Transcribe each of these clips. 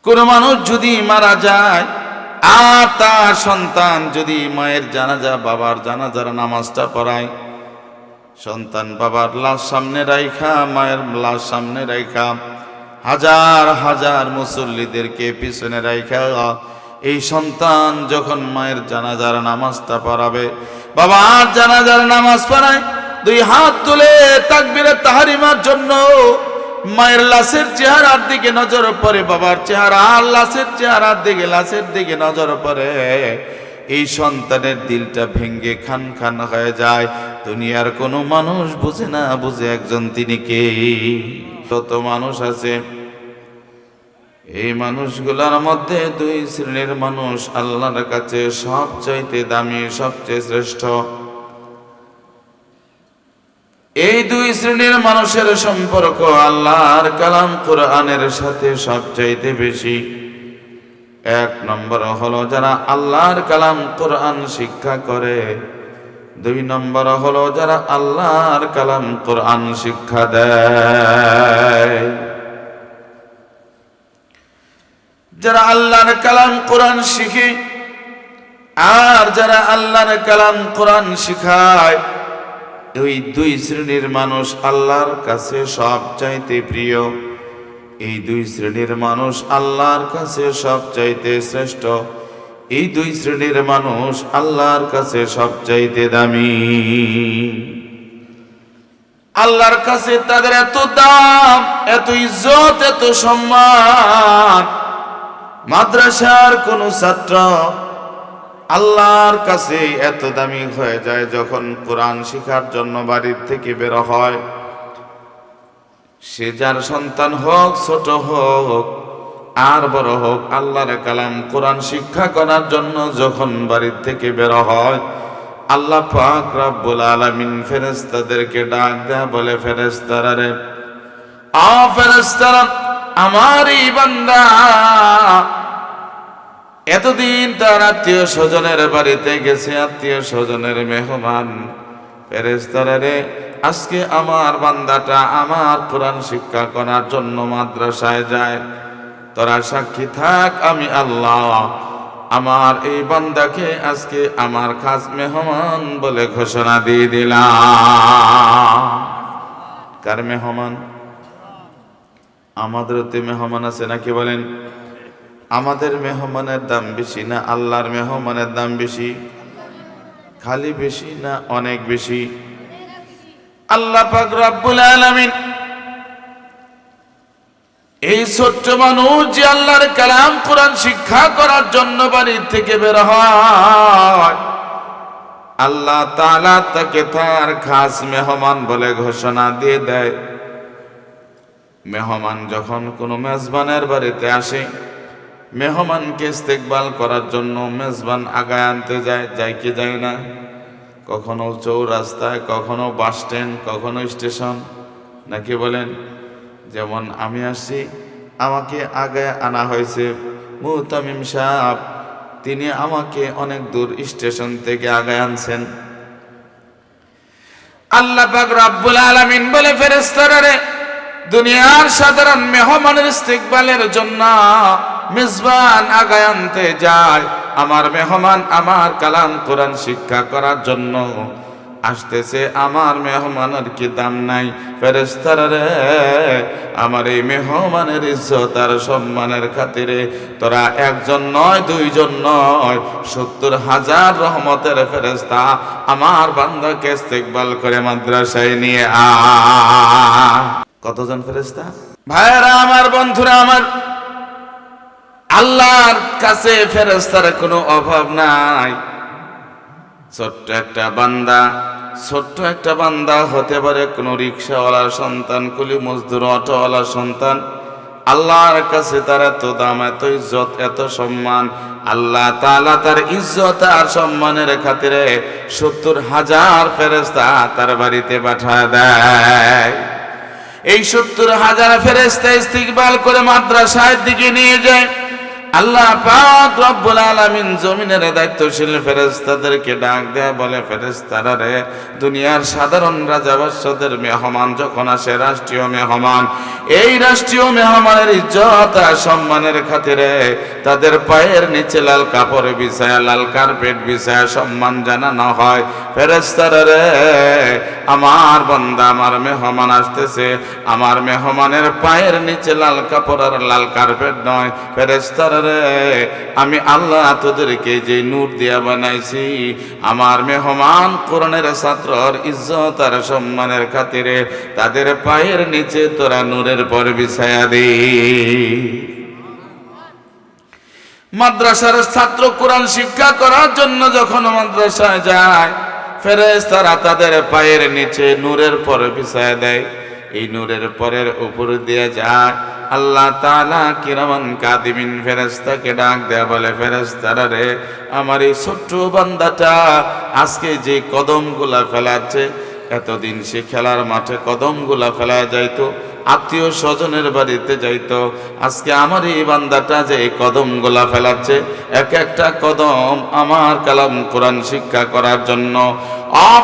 কোন মানুষ যদি মারা যায় আর তার সন্তান যদি মায়ের জানাজা বাবার জানাজার নামাজটা পড়ায়, সন্তান বাবার লাশ সামনে রাইখা মায়ের লাশ সামনে রাইখা হাজার হাজার মুসল্লিদেরকে পিছনে রাইখা এই সন্তান যখন মায়ের জানাজার নামাজটা পড়াবে, বাবার জানাজার নামাজ পড়ায়, দুই হাত তুলে তাকবীরে তাহরিমার জন্য মায়ের লাশের চেহারার দিকে নজর পড়ে, বাবার চেহারা আর লাশের চেহারার দিকে লাশের দিকে নজর পড়ে, এই সন্তানের দিলটা ভেঙ্গে খান খান হয়ে যায়। দুনিয়ার কোনো মানুষ বুঝে না, বুঝে একজন তিনি কে। কত মানুষ আছে, এই মানুষগুলোর মধ্যে দুই শ্রেণীর মানুষ আল্লাহর কাছে সবচাইতে দামি, সবচেয়ে শ্রেষ্ঠ। এই দুই শ্রেণীর মানুষের সম্পর্ক আল্লাহর কালাম কোরআনের সাথে সবচাইতে বেশি। এক নম্বর হলো যারা আল্লাহর কালাম কোরআন শিক্ষা করে, দুই নম্বর হলো যারা আল্লাহর কালাম কোরআন শিক্ষা দেয়। যারা আল্লাহর কালাম কোরআন শিখে আর যারা আল্লাহর কালাম কোরআন শিখায়, ওই দুই শ্রেণীর মানুষ আল্লাহর কাছে সবচাইতে প্রিয়। এই দুই শ্রেণীর মানুষ আল্লাহর কাছে সবচাইতে শ্রেষ্ঠ। এই দুই শ্রেণীর মানুষ আল্লাহর কাছে সবচাইতে দামি। আল্লাহর কাছে তাদের এত দাম, এত ইজ্জত, এত সম্মান। মাদ্রাসার কোন ছাত্র আল্লাহর কাছে এত দামি হয়ে যায় যখন কোরআন শিখার জন্য বাড়ির থেকে বের হয়। সে যার সন্তান হোক, ছোট হোক আর বড় হোক, আল্লাহর কালাম কোরআন শিক্ষা করার জন্য যখন বাড়ির থেকে বের হয়, আল্লাহ পাক রব্বুল আলামিন ফেরেশতাদেরকে ডাক দেয়া বলে, ফেরেশতারা রে, ফেরেশতারা, আমার এই বান্দা এতদিন তার আত্মীয় স্বজনের বাড়িতে গেছে, আত্মীয় স্বজনের মেহমান। ফেরেশতারা রে, আজকে আমার বান্দাটা আমার কোরআন শিক্ষা করার জন্য মাদ্রাসায় যায়। তোরা সাক্ষী থাক, আমি আল্লাহ আমার এই বান্দাকে আজকে আমার খাস মেহমান বলে ঘোষণা দিয়ে দিলাম। কার মেহমান? আমাদেরতে মেহমান আছে নাকি বলেন? আমাদের মেহমানের দাম বেশি না আল্লাহর মেহমানের দাম বেশি? খালি বেশি না অনেক বেশি? আল্লাহ পাক রব্বুল আলামিন এই ছোট্ট মানুষ যে আল্লাহর কালাম কোরআন শিক্ষা করার জন্য বাড়ির থেকে বের হয়, আল্লাহ তাআলা তাকে তার খাস মেহমান বলে ঘোষণা দিয়ে দেয়। মেহমান যখন কোনো মেজবানের বাড়িতে আসে, মেহমানকে ইস্তেকবাল করার জন্য মেজবান আগায় আনতে যায় কি যায় না? কখনো চৌরাস্তায়, কখনো বাস স্ট্যান্ড, কখনো স্টেশন, নাকি বলেন? যেমন আমি আসছি, আমাকে আগে আনা হয়েছে মুহতামিম সাহেব, তিনি আমাকে অনেক দূর স্টেশন থেকে আগে আনছেন। আল্লাহ পাক রব্বুল আলামিন বলে, ফেরেশতারা রে, দুনিয়ার সাধারণ মেহমানের ইস্তেকবালের জন্য মেজবান আগায় আনতে যায়, আমার মেহমান আমার কালাম কোরআন শিক্ষা করার জন্য আসতেছে, আমার মেহমানের কি দাম নাই? ফেরেশতারা রে, আমার এই মেহমানের ইজ্জত আর সম্মানের খাতিরে তোরা একজন নয়, দুইজন নয়, 70,000 রহমতের ফেরেশতা আমার বান্দাকে ইস্তেকবাল করে মাদ্রাসায় নিয়ে আ। কতজন ফেরেশতা? ভাইরা আমার, বন্ধুরা আমার, আল্লাহর কাছে ফেরেশতার কোনো অভাব নাই। ছোট্ট একটা বান্দা হতে পারে কোনো রিক্সাওয়ালার সন্তান, কুলি মজদুর, অটোওয়ালার সন্তান। আল্লাহর কাছে তার এত দাম, এত ইজ্জত, এত সম্মান। আল্লাহ তাআলা তার ইজ্জত আর সম্মানের খাতিরে 70,000 ফেরেশতা তার বাড়িতে পাঠায় দেয়। এই 70,000 ফেরেশতা ইস্তিকবাল করে মাদ্রাসার দিকে নিয়ে যায়। আল্লাহ পাক রব্বুল আলামিন জমিনের দায়িত্বশীল ফেরেশতাদেরকে ডাক দেয়া বলে, ফেরেশতারা রে, দুনিয়ার সাধারণ রাজাবাদশাদের মেহমান যখন আসে, রাষ্ট্রীয় মেহমান, এই রাষ্ট্রীয় মেহমানের ইজ্জত আর সম্মানের খাতিরে তাদের পায়ের নিচে লাল কাপড় বিছায়া, লাল কার্পেট বিছায়া সম্মান জানানো হয়। ফেরেশতারা রে, আমার বান্দা, আমার মেহমান আসতেছে, আমার মেহমানের পায়ের নিচে লাল কাপড় আর লাল কার্পেট নয়। ফেরেশতারা রে, আমি আল্লাহ তোদেরকে যে নূর দিয়া বানাইছি, আমার মেহমান কোরআনের ছাত্রর ইজ্জত আর সম্মানের খাতিরে তাদের পায়ের নিচে তোরা নূরের পর বিছায়া দে। মাদ্রাসার ছাত্র কোরআন শিক্ষা করার জন্য যখন মাদ্রাসায় যায়, ফেরেশতারা তাদের পায়ের নিচে নূরের পর বিছায়া দেয়। এই নূরের পরের উপর দিয়ে যায় আল্লাহ তাআলা কিরামান কাদিমিন ফেরেশতাকে ডাক দেয়া বলে, ফেরেশতারা রে, আমার এই ছোট্ট বান্দাটা আজকে যে কদমগুলা ফেলাচ্ছে, এতদিন সে খেলার মাঠে কদমগুলা ফেলা যাইতো, আত্মীয় স্বজনের বাড়িতে যাইতো, আজকে আমার এই বান্দাটা যে কদমগুলা ফেলাচ্ছে, এক একটা কদম আমার কালাম কোরআন শিক্ষা করার জন্য।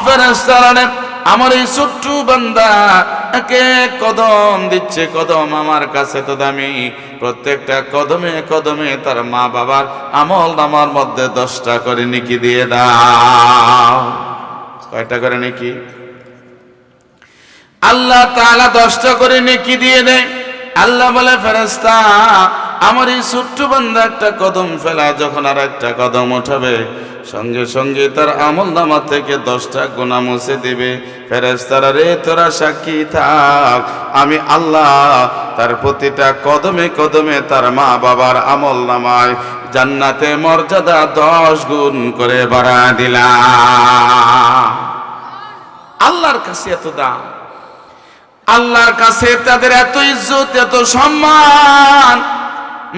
ফেরেশতারা রে, আমার এই ছোট্ট বান্দা এক এক কদম দিচ্ছে, কদম আমার কাছে তো দামি, প্রত্যেকটা কদমে কদমে তার মা বাবার আমল নামার মধ্যে 10টা করে নেকি দিয়ে দাও। কয়টা করে নেকি? আল্লাহ তাআলা 10টা করে নেকি দিয়ে দেয়। আল্লাহ বলে, ফেরেশতা, আমার এই ছোট্ট বান্দা একটা কদম ফেলা যখন আর একটা কদম উঠাবে, সঙ্গে সঙ্গে তার আমল নামা থেকে 10টা গুনাহ মুছে দিবে। ফেরেশতারা রে, তোরা সাক্ষী থাক, আমি আল্লাহ তার প্রতিটা কদমে কদমে তার মা বাবার আমল নামায় জান্নাতে মর্যাদা 10 গুণ করে বাড়া দিলাম। আল্লাহর কাছে এত দাম, আল্লাহর কাছে তাদের এত ইজ্জত, এত সম্মান।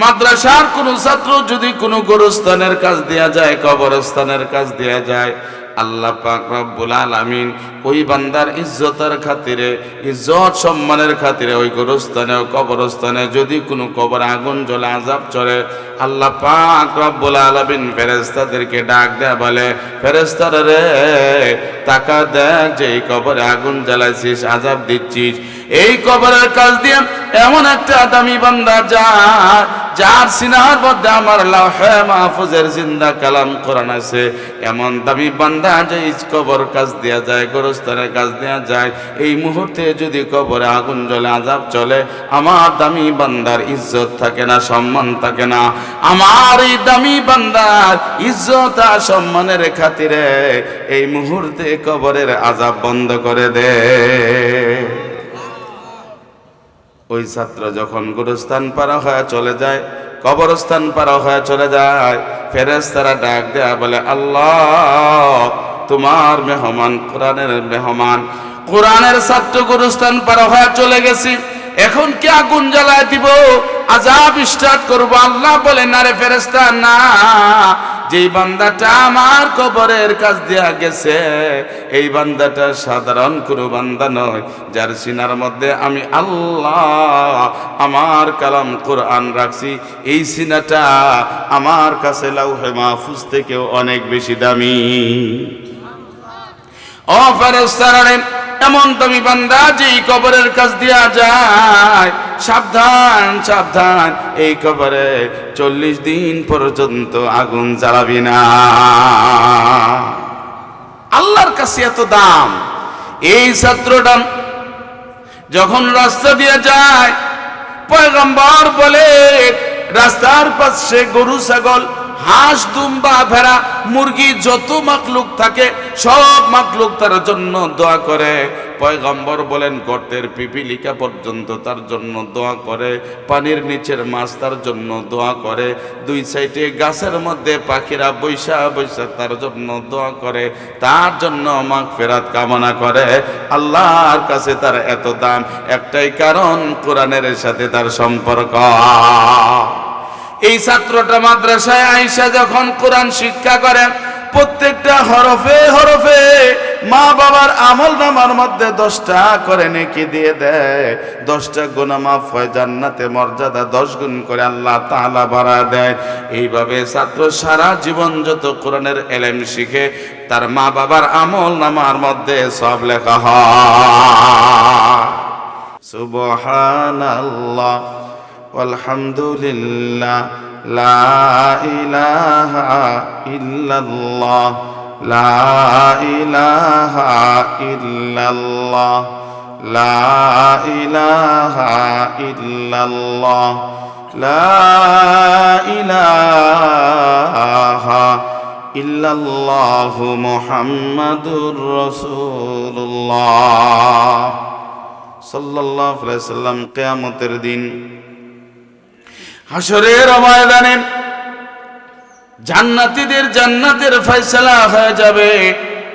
মাদ্রাসার কোন ছাত্র যদি কোনো গোরস্থানের কাজ দেয়া যায়, কবরস্থানের কাজ দেয়া যায়, আল্লাহ পাক রব্বুল আলামিন ওই বান্দার ইজ্জতের খাতিরে, ইজ্জত সম্মানের খাতিরে ওই গোরস্থানে ও কবরস্থানে যদি কোনো কবর আগুন জ্বলে, আযাব চলে, আল্লাহ পাক রব্বুল আলামিন ফেরেশতাদেরকে ডাক দেয়া বলে, ফেরেশতারা রে, তাকা দেখ যে এই কবরে আগুন জ্বালাইছিস, আযাব দিচ্ছিস, এই কবরের কাজ দিয়ে এমন একটা দামি বান্দা যার সিনার মধ্যে আমার লাউহে মাহফুজের জিন্দা কালাম কোরআন আছে, এমন দামি বান্দা যে কবর কাজ দেয়া যায়, গোরস্থানের কাজ দেয়া যায়, এই মুহূর্তে যদি কবরে আগুন জ্বলে, আযাব চলে, আমার দামি বান্দার ইজ্জত থাকে না, সম্মান থাকে না। আমার এই দামি বান্দার ইজ্জত আর সম্মানের খাতিরে এই মুহূর্তে কবরের আযাব বন্ধ করে দে। ওই ছাত্র যখন গোরস্থান পার হয়ে চলে যায়, কবরস্থান পার হয়ে চলে যায়, ফেরেশতারা ডাক দেয়া বলে, আল্লাহ তোমার মেহমান, কোরআনের মেহমান, কোরআনের ছাত্র গোরস্থান পার হয়ে চলে গেছি, এখন কি আগুন জ্বালায় দিব, আযাব স্টার্ট করবো? আল্লাহ বলে, না রে ফেরেশতা, না, যেই বান্দাটা আমার কবরের কাজ দেয়া গেছে, এই বান্দাটা সাধারণ কোনো বান্দা নয়, যার সিনার মধ্যে আমি আল্লাহ আমার কালাম কোরআন রাখছি, এই সিনাটা আমার কাছে লাউহে মাহফুজ থেকেও অনেক বেশি দামি। ও ফেরেশতারা, এমন দামি বান্দা যেই কবরের কাজ দেয়া যায়, সাবধান সাবধান, এই কবরে 40 দিন পর্যন্ত আগুন জ্বালাবি না। আল্লাহর কাছে এত দাম। এই ছাত্রটা যখন রাস্তা দিয়ে যায়, পয়গম্বর বলে, রাস্তার পাশে গরু, ছাগল, হাঁস, দুম্বা, ভেড়া, মুরগি, যত মাখলুক থাকে সব মাখলুক তার জন্য দোয়া করে। পয়গম্বর বলেন, গর্তের পিপিলিকা পর্যন্ত তার জন্য দোয়া করে, পানির নিচের মাছ তার জন্য দোয়া করে, দুই সাইডে গাছের মধ্যে পাখিরা বৈশা বৈশা তার জন্য দোয়া করে, তার জন্য মাগফিরাত কামনা করে। আল্লাহর কাছে তার এত দাম, একটাই কারণ, কোরআনের সাথে তার সম্পর্ক। এই ছাত্রটা মাদ্রাসায় আইসা যখন কোরআন শিক্ষা করে, প্রত্যেকটা হরফে হরফে মা বাবার আমল নামার মধ্যে 10টা করে নেকি দিয়ে দেয়, 10টা গুনাহ মাফ হয়, জান্নাতে মর্যাদা 10 গুণ করে আল্লাহ তাআলা বাড়া দেয়। এইভাবে ছাত্র সারা জীবন যত কোরআনের ইলম শিখে তার মা বাবার আমল নামার মধ্যে সব লেখা হয়। সুবহানাল্লাহ আলহামদুলিল্লাহ লা ইলাহা ইল্লাল্লাহ লা ইলাহা ইল্লাল্লাহ লা ইলাহা ইল্লাল্লাহ লা ইলাহা ইল্লাল্লাহু মুহাম্মাদুর রাসূলুল্লাহ সাল্লাল্লাহু আলাইহি সাল্লাম। কিয়ামতের দিন হাসরের ময়দানে জান্নাতীদের জান্নাতের ফয়সালা হয়ে যাবে।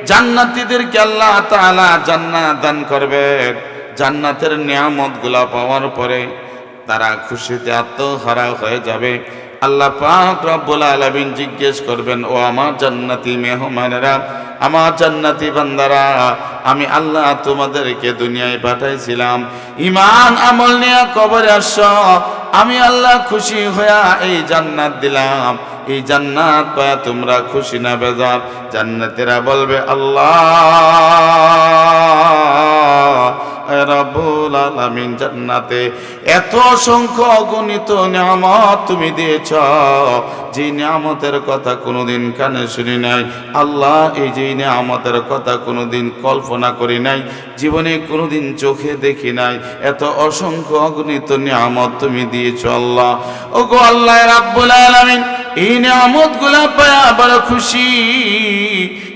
জান্নাতীদেরকে আল্লাহ তাআলা জান্নাত দান করবেন। জান্নাতের নিয়ামতগুলো পাওয়ার পরে তারা খুশিতে আত্মহারা হয়ে যাবে। আল্লাহ পাক রব্বুল আলামিন জিজ্ঞেস করবেন, ও আমার জান্নাতি মেহমানেরা, আমার জান্নাতি বান্দারা, আমি আল্লাহ তোমাদেরকে দুনিয়ায় পাঠাইছিলাম, ঈমান আমল নিয়ে কবরে আসছো, আমি আল্লাহ খুশি হইয়া এই জান্নাত দিলাম, এই জান্নাত পায়া তোমরা খুশি না বেজার? জান্নাতীরা বলবে, আল্লাহ রব্বুল আলামিন, জান্নাতে এত অসংখ্য অগণিত নিয়ামত তুমি দিয়েছ, যে নিয়ামতের কথা কোনোদিন কানে শুনি নাই আল্লাহ, এই যে নিয়ামতের কথা কোনোদিন কল্পনা করি নাই, জীবনে কোনোদিন চোখে দেখি নাই, এত অসংখ্য অগণিত নিয়ামত তুমি দিয়েছ আল্লাহ। ওগো আল্লাহ রাব্বুল আলামিন, এই নিয়ামতগুলা পায়া বড় খুশি,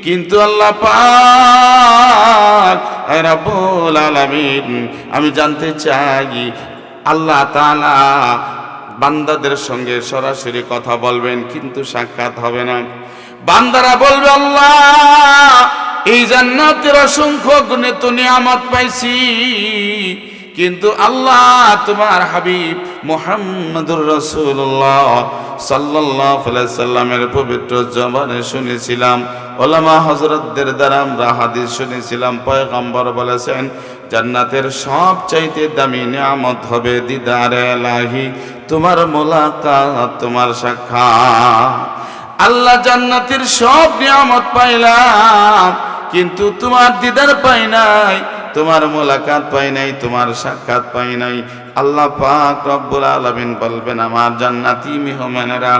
কিন্তু আল্লাহ পাক রব্বুল আলামিন, আমি জানতে চাই আল্লাহ তাআলা বান্দাদের সঙ্গে সরাসরি কথা বলবেন, কিন্তু সাক্ষাৎ হবে না। বান্দারা বলবে, আল্লাহ এই জান্নাতের অসংখ্য গুণিত নিয়ামত পাইছি, কিন্তু আল্লাহ তোমার হাবিব মুহাম্মদুর রাসূলুল্লাহ সাল্লাল্লাহু আলাইহি সাল্লামের পবিত্র জবানে শুনেছিলাম, ওলামা হযরতদের দ্বারা আমরা হাদিস শুনেছিলাম, পয়গম্বর বলেছেন জান্নাতের সবচাইতে দামি নিয়ামত হবে দিদারে ইলাহি, তোমার মোলাকাত, তোমার সাক্ষাৎ। আল্লাহ জান্নাতের সব নিয়ামত পাইলাম, কিন্তু তোমার দিদার পাই নাই, তোমার মোলাকাত পাই নাই, তোমার সাক্ষাৎ পাই নাই। আল্লাহ পাক রব্বুল আলামিন বলবেন, আমার জান্নাতি মেহমানেরা,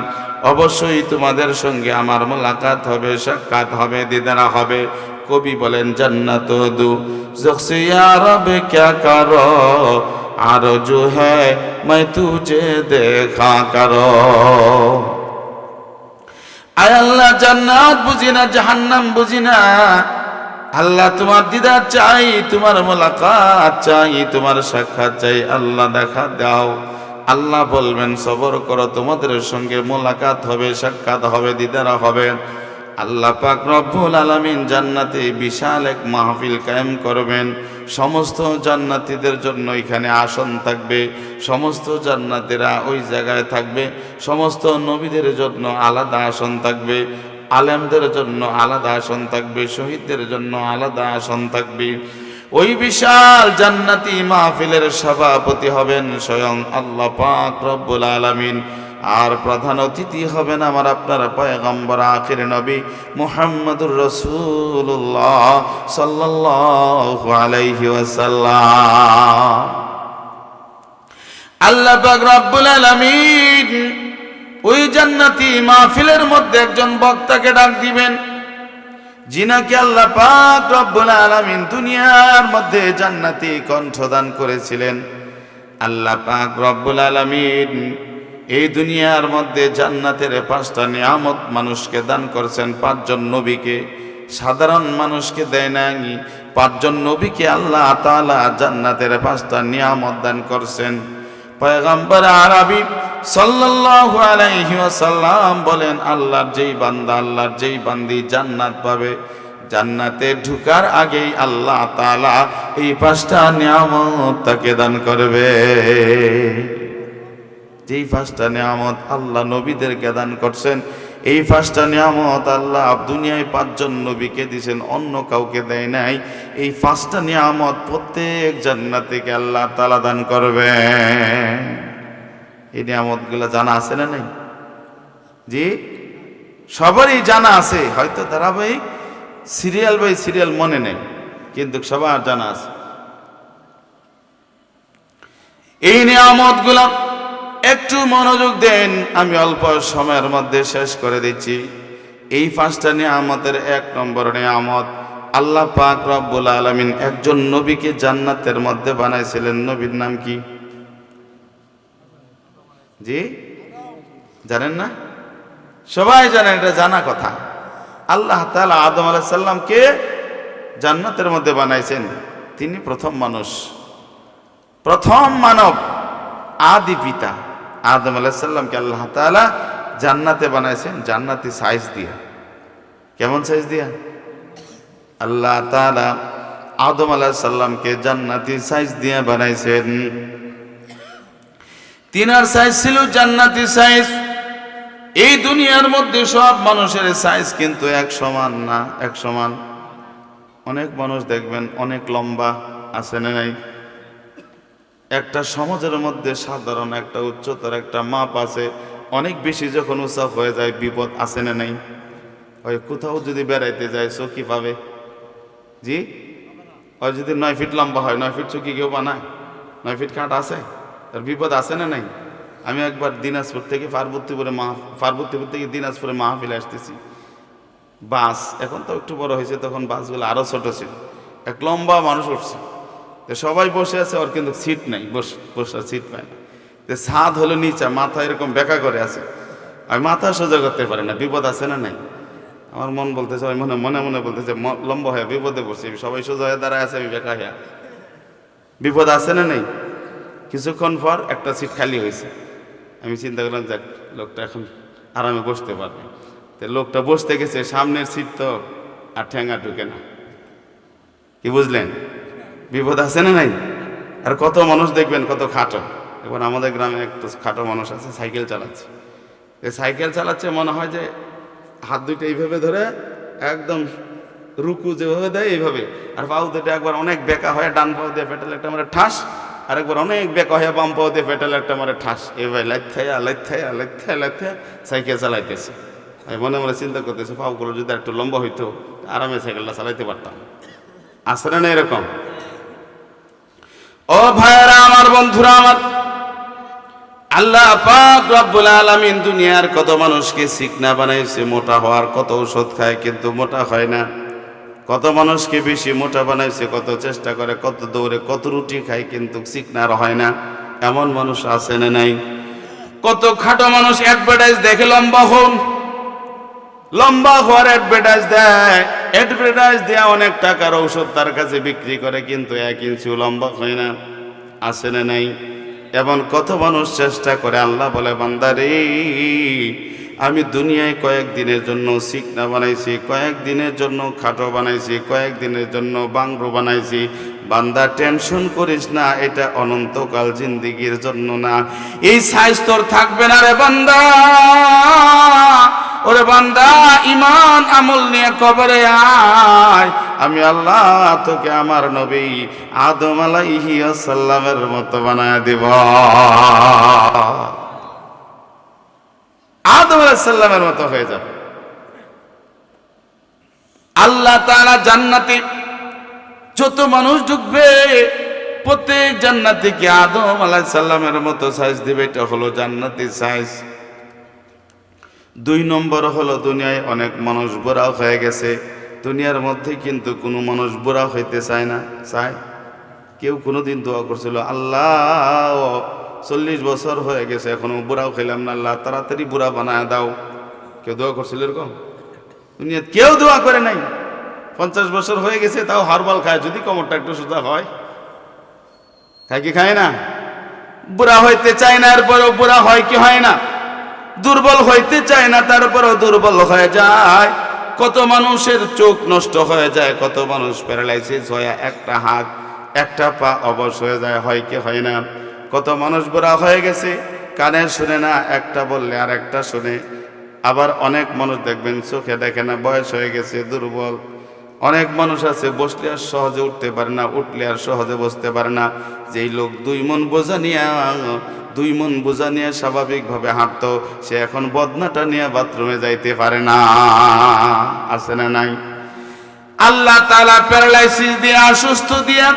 অবশ্যই তোমাদের সঙ্গে আমার মোলাকাত হবে, সাক্ষাৎ হবে, দিদারা হবে। কবি বলেন, জান্নাত দু জখসে ইয়া রব ক্যা করো, আরজু হ্যায় मैं तुझे देखा करो। আয় আল্লাহ, জান্নাত বুঝি না, জাহান্নাম বুঝি না, আল্লাহ তোমার দিদার চাই, তোমার মোলাকাত চাই, তোমার সাক্ষাৎ চাই, আল্লাহ দেখা দাও। আল্লাহ বলবেন, সবর করো, তোমাদের সঙ্গে মোলাকাত হবে, সাক্ষাৎ হবে, দিদারা হবে। আল্লাহ পাক রব্বুল আলামিন জান্নাতে বিশাল এক মাহফিল কায়েম করবেন। সমস্ত জান্নাতীদের জন্য এখানে আসন থাকবে, সমস্ত জান্নাতীরা ওই জায়গায় থাকবে, সমস্ত নবীদের জন্য আলাদা আসন থাকবে, আলেমদের জন্য আলাদা আসন থাকবে, শহীদদের জন্য আলাদা আসন থাকবে। ওই বিশাল জান্নাতি মাহফিলের সভাপতি হবেন স্বয়ং আল্লাহ পাক রব্বুল আলামিন। আর প্রধান অতিথি হবেন আমার আপনার পয়গম্বর আখির নবী মুহাম্মদুর রাসূলুল্লাহ সাল্লাল্লাহু আলাইহি ওয়াসাল্লাম। আল্লাহ পাক রব্বুল আলামিন ওই জান্নাতি মাহফিলের মধ্যে একজন বক্তাকে ডাক দিবেন, যিনাকে আল্লাহ পাক রব্বুল আলামিন দুনিয়ার মধ্যে জান্নাতি কণ্ঠদান করেছিলেন। আল্লাহ পাক রব্বুল আলামিন এই দুনিয়ার মধ্যে জান্নাতের 5টা নিয়ামত মানুষকে দান করছেন, 5 জন নবীকে, সাধারণ মানুষকে দেয় নাই। 5 জন নবীকে আল্লাহ তাআলা জান্নাতের 5টা নিয়ামত দান করছেন। পয়গম্বর আরবি সাল্লাল্লাহু আলাইহি ওয়াসাল্লাম বলেন, আল্লাহর যেই বান্দা, আল্লাহর যেই বান্দি জান্নাত পাবে, জান্নাতে ঢুকার আগেই আল্লাহ তাআলা এই 5টা নিয়ামত তাকে দান করবে। যেই 5টা নিয়ামত আল্লাহ নবীদেরকে দান করছেন, এই 5টা নিয়ামত আল্লাহ দুনিয়ায় 5 জন নবীকে দিয়েছেন, অন্য কাউকে দেয় নাই। এই 5টা নিয়ামত প্রত্যেক জান্নাতীকে আল্লাহ তাআলা দান করবে। এই নিয়ামতগুলো জানা আছে না নাই? জি, সবারই জানা আছে, হয়তো ধারাবাহিক সিরিয়াল বাই সিরিয়াল মনে নেই, কিন্তু সবার জানা আছে। এই নিয়ামতগুলো একটু মনোযোগ দেন, আমি অল্প সময়ের মধ্যে শেষ করে দিচ্ছি। এই 5টা নিয়ামতের 1 নম্বর নিয়ামত, আল্লাহ পাক রব্বুল আলামিন একজন নবীকে জান্নাতের মধ্যে বানাইছিলেন। নবীর নাম কি? জি, জানেন না? সবাই জানেন, এটা জানা কথা। আল্লাহ তাআলা আদম আলাইহিস সালামকে জান্নাতের মধ্যে বানাইছেন। তিনি প্রথম মানুষ, প্রথম মানব, আদি পিতা আদম আলাইহিস সালামকে আল্লাহ তাআলা জান্নাতে বানাইছেন, জান্নাতি সাইজ দিয়া। কেমন সাইজ দিয়া? আল্লাহ তাআলা আদম আলাইহিস সালামকে জান্নাতি সাইজ দিয়া বানাইছেন। তিনার সাইজ ছিল জান্নাতি সাইজ। এই দুনিয়ার মধ্যে সব মানুষের সাইজ কিন্তু এক সমান না, এক সমান। অনেক মানুষ দেখবেন অনেক লম্বা, আছে না নাই? একটা সমাজের মধ্যে সাধারণ একটা উচ্চতার একটা মাপ আছে, অনেক বেশি যখন উঁচা হয়ে যায় বিপদ, আছে না নাই? ওই কোথাও যদি বেড়াইতে যায় চকি পাবে? জি, ওই যদি 9 ফিট লম্বা হয়, 9 ফিট চকি কেউ বানায়? 9 ফিট খাট আছে, তার বিপদ আছে না নাই? আমি একবার দিনাজপুর থেকে পার্বতীপুর থেকে দিনাজপুরে মাহফিলে আসতেছি। বাস এখন তো একটু বড় হয়েছে, তখন বাসগুলো আরো ছোট ছিল। এক লম্বা মানুষ উঠছে, সবাই বসে আছে, ওর কিন্তু সিট নাই, বসার সিট পায় না। ছাদ হলো নিচা, মাথা এরকম বেঁকা করে আছে, আমি মাথা সোজা করতে পারি না। বিপদ আছে না নাই? আমার মন বলতেছে, আমি মনে মনে বলতেছে লম্বা হয়ে বিপদে পড়ছি, সবাই সোজা হয়ে দাঁড়ায় আছে, আমি বেঁকা হইয়া। বিপদ আছে না নেই? কিছুক্ষণ পর একটা সিট খালি হয়েছে। আমি চিন্তা করলাম, যাক লোকটা এখন আরামে বসতে পারবে। তো লোকটা বসতে গেছে, সামনের সিট তো আর ঠেঙ্গা ঢুকে না। কি বুঝলেন? বিপদ আছে না নাই? আর কত মানুষ দেখবেন কত খাটো। এবার আমাদের গ্রামে একটু খাটো মানুষ আছে, সাইকেল চালাচ্ছে। সাইকেল চালাচ্ছে, মনে হয় যে হাত দুইটা এইভাবে ধরে একদম রুকু যেভাবে দেয় এইভাবে, আর পাও দুটো একবার অনেক বেঁকা হয়ে ডান পাও দিয়ে পেটালে একটা মারে ঠাস, আর একবার অনেক বেঁকা হয়ে বাম পাও দিয়ে পেটালে একটা মারে ঠাস, এভাবে লাইথে সাইকেল চালাইতেছে। আমি মনে মনে চিন্তা করতেছে, পাওগুলো যদি একটু লম্বা হইতো আরামে সাইকেলটা চালাইতে পারতাম। আসলে না এরকম? ও ভাইরা আমার, বন্ধুরা আমার, আল্লাহ পাক রব্বুল আলামিন দুনিয়ার কত মানুষকে চিকনা বানাইছে, মোটা হওয়ার কত ঔষধ খায় কিন্তু মোটা হয় না। কত মানুষকে বেশি মোটা বানাইছে, কত চেষ্টা করে, কত দৌড়ে, কত রুটি খায় কিন্তু চিকনা আর হয় না। এমন মানুষ আছে না নাই? কত খাটো মানুষ অ্যাডভার্টাইজ দেখে লম্বা হন, লম্বা হওয়ার অ্যাডভার্টাইজ দেয়, অ্যাডভার্টাইজ দেয়া অনেক টাকার ঔষধ তার কাছে বিক্রি করে, কিন্তু 1 ইঞ্চিও লম্বা হয় না। আছে না নাই? এমন কত মানুষ চেষ্টা করে। আল্লাহ বলে, বান্দারে আমি দুনিয়ায় কয়েকদিনের জন্য চিকনা বানাইছি, কয়েকদিনের জন্য খাটো বানাইছি, কয়েকদিনের জন্য বাংরো বানাইছি। বান্দা টেনশন করিস না, এটা অনন্তকাল জিন্দিগির জন্য না। এই সাইজ তোর থাকবে না রে বান্দা। ওরে বান্দা, ইমান আমল নিয়ে কবরে আয়, আমি আল্লাহ তোকে আমার নবী আদম আলাইহিস সালামের মতো বানায় দিব। আদম আলাইহিস সালামের মতো হয়ে যাবে। আল্লাহ তাআলা জান্নাতে যত মানুষ ঢুকবে, প্রত্যেক জান্নাতীকে আদম আলাইহিস সালামের মতো সাইজ দিবে। এটা হলো জান্নাতি সাইজ। 2 নম্বর হলো, দুনিয়ায় অনেক মানুষ বুড়া হয়ে গেছে। দুনিয়ার মধ্যে কিন্তু কোনো মানুষ বুড়া হইতে চায় না। চায়? কেউ কোনোদিন দোয়া করছিল, আল্লাহ 40 বছর হয়ে গেছে এখনো বুড়াও খেলাম না, আল্লাহ তাড়াতাড়ি বুড়া বানায় দাও? কেউ দোয়া করছিল এরকম? দুনিয়া কেউ দোয়া করে নাই। 50 বছর হয়ে গেছে, তাও হারবাল খায়, যদি কোমরটা একটু সোজা হয়। খায় কি খায় না? বুড়া হইতে চায় না, এরপরও বুড়া হয় কি হয় না? দুর্বল হইতে চায় না, তারপরও দুর্বল হয়ে যায়। কত মানুষের চোখ নষ্ট হয়ে যায়, কত মানুষ প্যারালাইসিস হয়ে একটা হাত একটা পা অবশ হয়ে যায়, হয় কি হয় না? কত মানুষ বুড়া হয়ে গেছে, কানে শুনে না, একটা বললে আর একটা শুনে। আবার অনেক মানুষ দেখবেন চোখে দেখে না, বয়স হয়ে গেছে, দুর্বল। অনেক মানুষ আছে বসলে আর সহজে উঠতে পারে না, উঠলে আর সহজে বসতে পারে না। যেই লোক 2 মণ বোঝা নিয়ে স্বাভাবিকভাবে হাঁটতো, সে এখন বদনাটা নিয়ে বাথরুমে যাইতে পারে না। আছে না নাই? আল্লাহ তাআলা প্যারালাইসিস দিয়া, অসুস্থ দিয়া,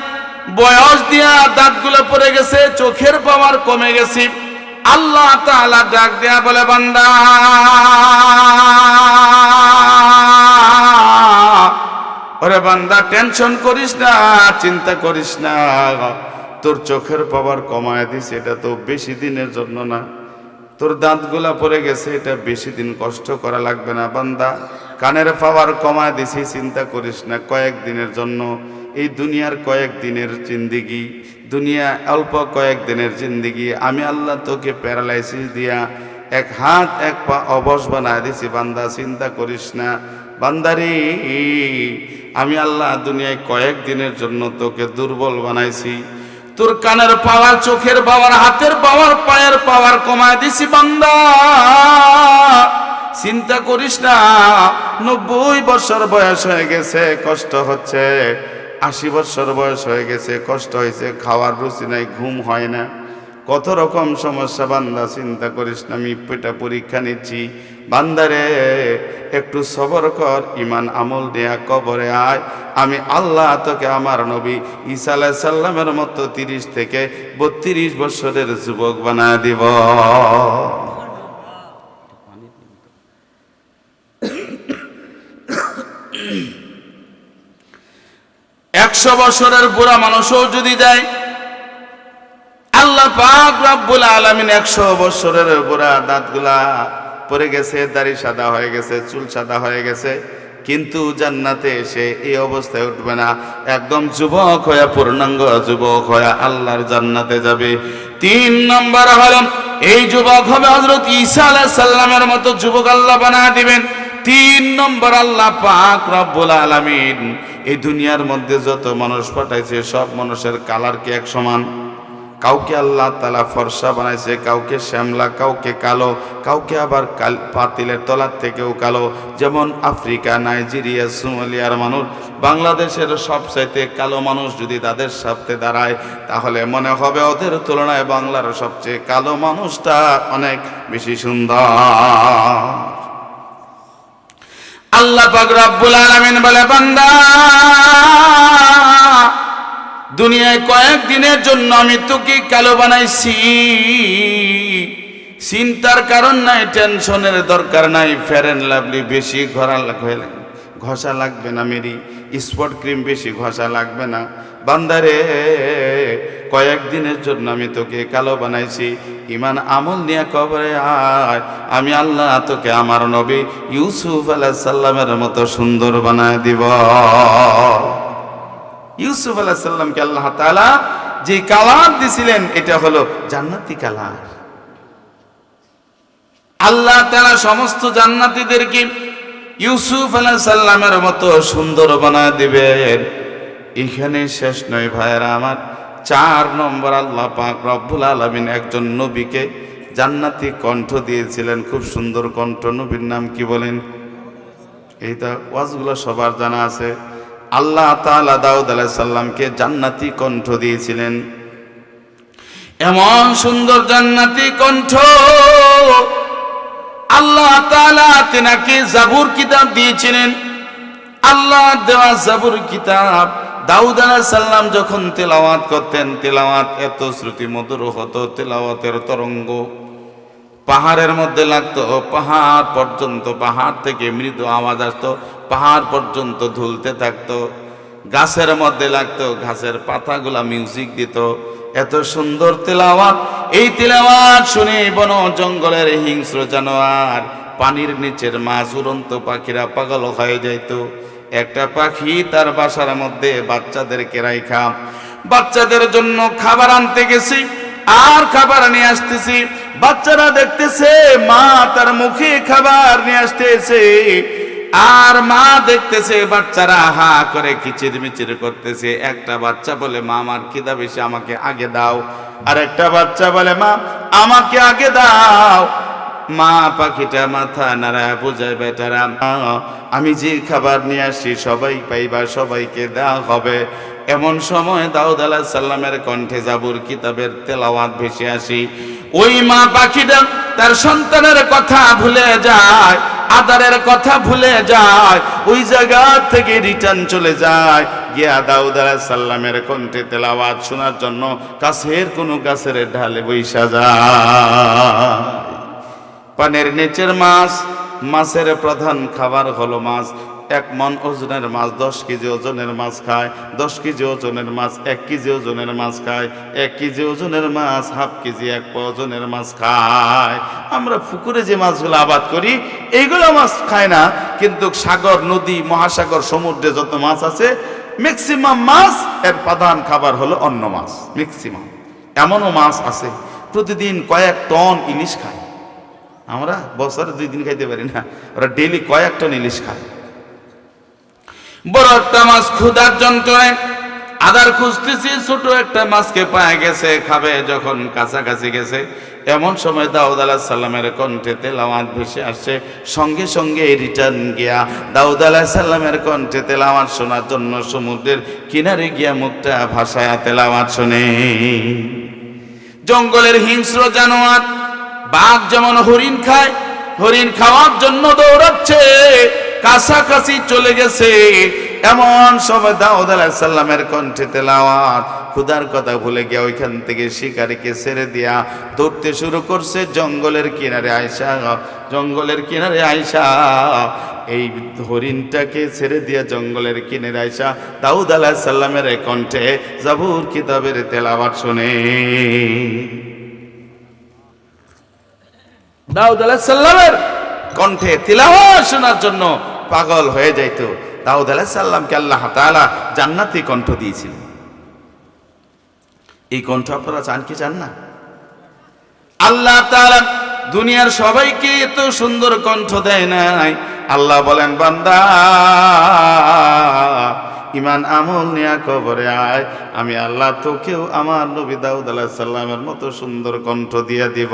বয়স দিয়া, দাঁতগুলো পড়ে গেছে, চোখের পাওয়ার কমে গেছে। আল্লাহ তাআলা ডাক দেয়া বলে, বান্দা ওরে বান্দা, টেনশন করিস না, চিন্তা করিস না, তোর চোখের পাওয়ার কমায় দিস, এটা তো বেশি দিনের জন্য না। তোর দাঁতগুলা পড়ে গেছে, এটা বেশি দিন কষ্ট করা লাগবে না বান্দা। কানের পাওয়ার কমায় দিছি, চিন্তা করিস না, কয়েকদিনের জন্য। এই দুনিয়ার কয়েকদিনের জিন্দিগি, দুনিয়া অল্প কয়েকদিনের জিন্দিগি। আমি আল্লাহ তোকে প্যারালাইসিস দিয়া 1 হাত 1 পা অবশ বানায় দিছি বান্দা, চিন্তা করিস না। বান্দারে, আমি আল্লাহ দুনিয়ায় কয়েকদিনের জন্য তোকে দুর্বল বানাইছি। তোর কানের পাওয়ার, চোখের পাওয়ার, হাতের পাওয়ার, পায়ের পাওয়ার কমায় দিছি বান্দা, চিন্তা করিস না। 90 বছর বয়স হয়ে গেছে, কষ্ট হচ্ছে। 80 বছর বয়স হয়ে গেছে, কষ্ট হয়েছে, খাওয়ার রুচি নাই, ঘুম হয় না, কত রকম সমস্যা। বান্দা চিন্তা করিস না, আমি পেটা পরীক্ষা নিচ্ছি। বান্দারে, একটু সবর কর, ইমান আমল দেয়া কবরে আয়। আমি আল্লাহ তোকে আমার নবী ঈসা আলাইহিস সালামের মতো 30 থেকে 32 বছরের যুবক বানায় দিব। 100 বছরের বুড়া মানুষও যদি যায়, আল্লাহ পাক রব্বুল আলামিন 100 বছরের বুড়া, দাঁতগুলা পড়ে গেছে, দাড়ি সাদা হয়ে গেছে, চুল সাদা হয়ে গেছে, কিন্তু জান্নাতে সে এই অবস্থায় উঠবে না। একদম যুবক হয়ে, পূর্ণাঙ্গ যুবক হয়ে আল্লাহর জান্নাতে যাবে। 3 নম্বর হলো, এই যুবক হবে হযরত ঈসা আলাইহিস সালামের মতো যুবক আল্লাহ বানায় দিবেন। 3 নম্বর, আল্লাহ পাক রব্বুল আলামিন এই দুনিয়ার মধ্যে যত মানুষ পাঠাইছে, সব মানুষের কালার কি এক সমান? কাউকে আল্লাহ তাআলা ফর্সা বানাইছে, কাউকে শ্যামলা, কাউকে কালো, কাউকে আবার পাতিলের তলার থেকেও কালো। যেমন আফ্রিকা, নাইজেরিয়া, সোমালিয়ার মানুষ, বাংলাদেশের সবচাইতে কালো মানুষ যদি তাদের সাথে দাঁড়ায়, তাহলে মনে হবে ওদের তুলনায় বাংলার সবচেয়ে কালো মানুষটা অনেক বেশি সুন্দর। আল্লাহ পাক রব্বুল আলামিন বলে, বান্দা দুনিয়ায় কয়েকদিনের জন্য আমি তোকে কালো বানাইছি, চিন্তার কারণ নাই, টেনশনের দরকার নাই। ফেয়ার অ্যান্ড লাভলি বেশি ঘষা লাগবে না, মেরি স্পট ক্রিম বেশি ঘষা লাগবে না। বান্দারে, কয়েকদিনের জন্য আমি তোকে কালো বানাইছি, ইমান আমল নিয়ে কবরে আয়। আমি আল্লাহ তোকে আমার নবী ইউসুফ আলাইহিস সালামের মতো সুন্দর বানায় দিব। ইউসুফ আলাইহিস সালামকে আল্লাহ তাআলা যে কালার দিছিলেন, এটা হলো জান্নাতি কালার। আল্লাহ তাআলা সমস্ত জান্নাতীদেরকে ইউসুফ আলাইহিস সালামের মতো সুন্দর বানায় দিবেন। এখানে শেষ নয় ভাইরা আমার, 4 নম্বর, আল্লাহ পাক রব্বুল আলামিন একজন নবীকে জান্নাতি কণ্ঠ দিয়েছিলেন, খুব সুন্দর কণ্ঠ। নবীর নাম কি বলেন? এইটা ওয়াজগুলো সবার জানা আছে। আল্লাহ তাআলা দাউদ আলাইহিস সালামকে জান্নাতি কণ্ঠ দিয়েছিলেন। এমন সুন্দর জান্নাতি কণ্ঠ, আল্লাহ তাআলা তিনাকে জাবুর কিতাব দিয়েছিলেন। আল্লাহ দেওয়া জাবুর কিতাব দাউদ আলাইহিস সালাম যখন তেলাওয়াত করতেন, তেলাওয়াত এত শ্রুতি মধুর হতো, তেলাওয়াতের তরঙ্গ পাহাড়ের মধ্যে লাগতো, পাহাড় পর্যন্ত, পাহাড় থেকে মৃদু আওয়াজ আসতো, পাহাড় পর্যন্ত ঝুলতে থাকতো। গাছের মধ্যে লাগতো, গাছের পাতাগুলা মিউজিক দিত। এত সুন্দর তেলাওয়াত। এই তেলাওয়াত শুনে বন জঙ্গলের হিংস্র জানোয়ার, পানির নিচের মাছ, উড়ন্ত পাখিরা পাগল হয়ে যাইত। একটা পাখি তার বাসার মধ্যে বাচ্চাদেরকে রাইখা, বাচ্চাদের জন্য খাবার আনতে গেছি, আর খাবার নিয়ে আসতেছি। বাচ্চারা দেখতেছে মা তার মুখে খাবার নিয়ে আসতেছে, আর মা দেখতেছে বাচ্চারা হা করে কিচির মিচির করতেছে। একটা বাচ্চা বলে, মা আমার খিদা বেশি, আমাকে আগে দাও। আর একটা বাচ্চা বলে, মা আমাকে আগে দাও। মা পাখিটা মাথা নাড়ায় বোঝায়, বেটারা আমি যে খাবার নিয়ে আসি সবাই পাইবা, সবাইকে দেওয়া হবে। এমন সময় দাউদ আলাইহিস সালামের কণ্ঠে জাবুর কিতাবের তেলাওয়াত ভেসে আসি। ওই মা পাখিটা তার সন্তানের কথা ভুলে যায়, আদারের কথা ভুলে যায়, ওই জায়গা থেকে রিটার্ন চলে যায়, গিয়া দাউদ আলাইহিস সালামের কণ্ঠে তেলাওয়াত শোনার জন্য কাছের কোনো গাছের ঢালে বৈশা যায়। পানের নিচের মাছ, মাছের প্রধান খাবার হলো মাছ। 1 মণ ওজনের মাছ 10 কেজি ওজনের মাছ খায়, 10 কেজি ওজনের মাছ 1 কেজি ওজনের মাছ খায়, 1 কেজি ওজনের মাছ হাফ কেজি 1 পা ওজনের মাছ খায়। আমরা পুকুরে যে মাছগুলো আবাদ করি এইগুলো মাছ খায় না, কিন্তু সাগর, নদী, মহাসাগর, সমুদ্রে যত মাছ আছে ম্যাক্সিমাম মাছ এর প্রধান খাবার হলো অন্য মাছ। ম্যাক্সিমাম এমনও মাছ আছে প্রতিদিন কয়েক টন ইলিশ খায়। আমরা বছরে 2 দিন খাইতে পারি না, ওরা ডেইলি কয়েক টন ইলিশ খায়। বড় একটা মাছ ক্ষুধার যন্ত্রণায় আদার খুঁজতেছি, ছোট একটা মাছকে পায়ে গেছে, খাবে যখন কাছাকাছি গেছে, এমন সময় দাউদ আলাইহিস সালামের কণ্ঠে তেলাওয়াত ভেসে আসছে। সঙ্গে সঙ্গে রিটার্ন গিয়া দাউদ আলাইহিস সালামের কণ্ঠে তেলাওয়াত শোনার জন্য সমুদ্রের কিনারে গিয়া মুখটা ভাসায়া তেলাওয়াত শুনে। জঙ্গলের হিংস্র জানোয়ার বাঘ যেমন হরিণ খায়, হরিণ খাওয়ার জন্য দৌড়াচ্ছে, কাছাকাছি চলে গেছে, এমন সময় দাউদ আলাইহিস সালামের কণ্ঠে তেলাওয়াত, ক্ষুধার কথা ভুলে গিয়া ওইখান থেকে শিকারীকে ছেড়ে দিয়া দৌড়তে শুরু করছে। জঙ্গলের কিনারে আইসা, জঙ্গলের কিনারে আইসা এই হরিণটাকে ছেড়ে দিয়া জঙ্গলের কিনারে আইসা দাউদ আলাইহিস সালামের কণ্ঠে জাবুর কিতাবের তেলাওয়াত শুনে। দাউদ আলাইহিস সালামের কণ্ঠে তিলাওয়াত শোনার জন্য পাগল হয়ে যাইতো। দাউদ আলাইহিস সালামকে আল্লাহ তাআলা জান্নাতি কণ্ঠ দিয়েছিলেন। এই কণ্ঠ আপনারা চান কি চান না? আল্লাহ তাআলা দুনিয়ার সবাইকে এত সুন্দর কণ্ঠ দেয় নাই। আল্লাহ বলেন, বান্দা ইমান আমল নিয়া কবরে আয়, আমি আল্লাহ তোকেও আমার নবী দাউদ আলাইহিস সালামের মতো সুন্দর কণ্ঠ দিয়ে দিব।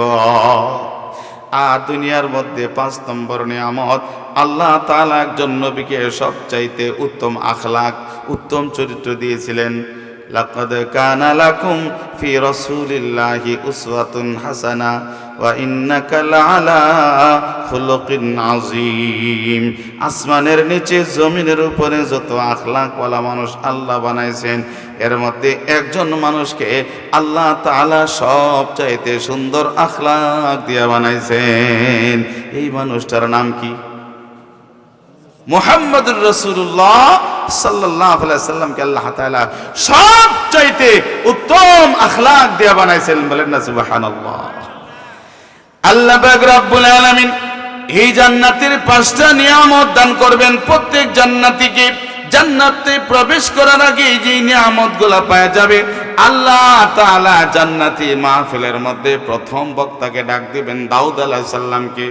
আর দুনিয়ার মধ্যে 5 নম্বর নিয়ামত, আল্লাহ তাআলা একজন নবীকে সবচাইতে উত্তম আখলাক, উত্তম চরিত্র দিয়েছিলেন। লাকাদ কানা লাকুম ফি রাসূলিল্লাহি উসওয়াতুন হাসানা ওয়া ইন্নাকা লাআলা খুলুকিন আযীম। আসমানের নিচে জমিনের উপরে যত আখলাকওয়ালা মানুষ আল্লাহ বানাইছেন, এর মধ্যে একজন মানুষকে আল্লাহ তাআলা সবচাইতে সুন্দর আখলাক দিয়ে বানাইছেন। এই মানুষটার নাম কি? মুহাম্মদুর রাসূলুল্লাহ সাল্লাল্লাহু আলাইহি ওয়াসাল্লামকে আল্লাহ তাআলা সবচাইতে উত্তম আখলাক দিয়ে বানাইছেন। বলেন না সুবহানাল্লাহ। আল্লাহ পাক রব্বুল আলামিন এই জান্নাতের 5টা নিয়ামত দান করবেন প্রত্যেক জান্নাতীকে। জান্নাতে প্রবেশ করার আগে যে নিয়ামতগুলো পাওয়া যাবে, আল্লাহ তাআলা জান্নাতি মাহফিলের মধ্যে প্রথম বক্তাকে ডাক দিবেন দাউদ আলাইহিস সালামকে।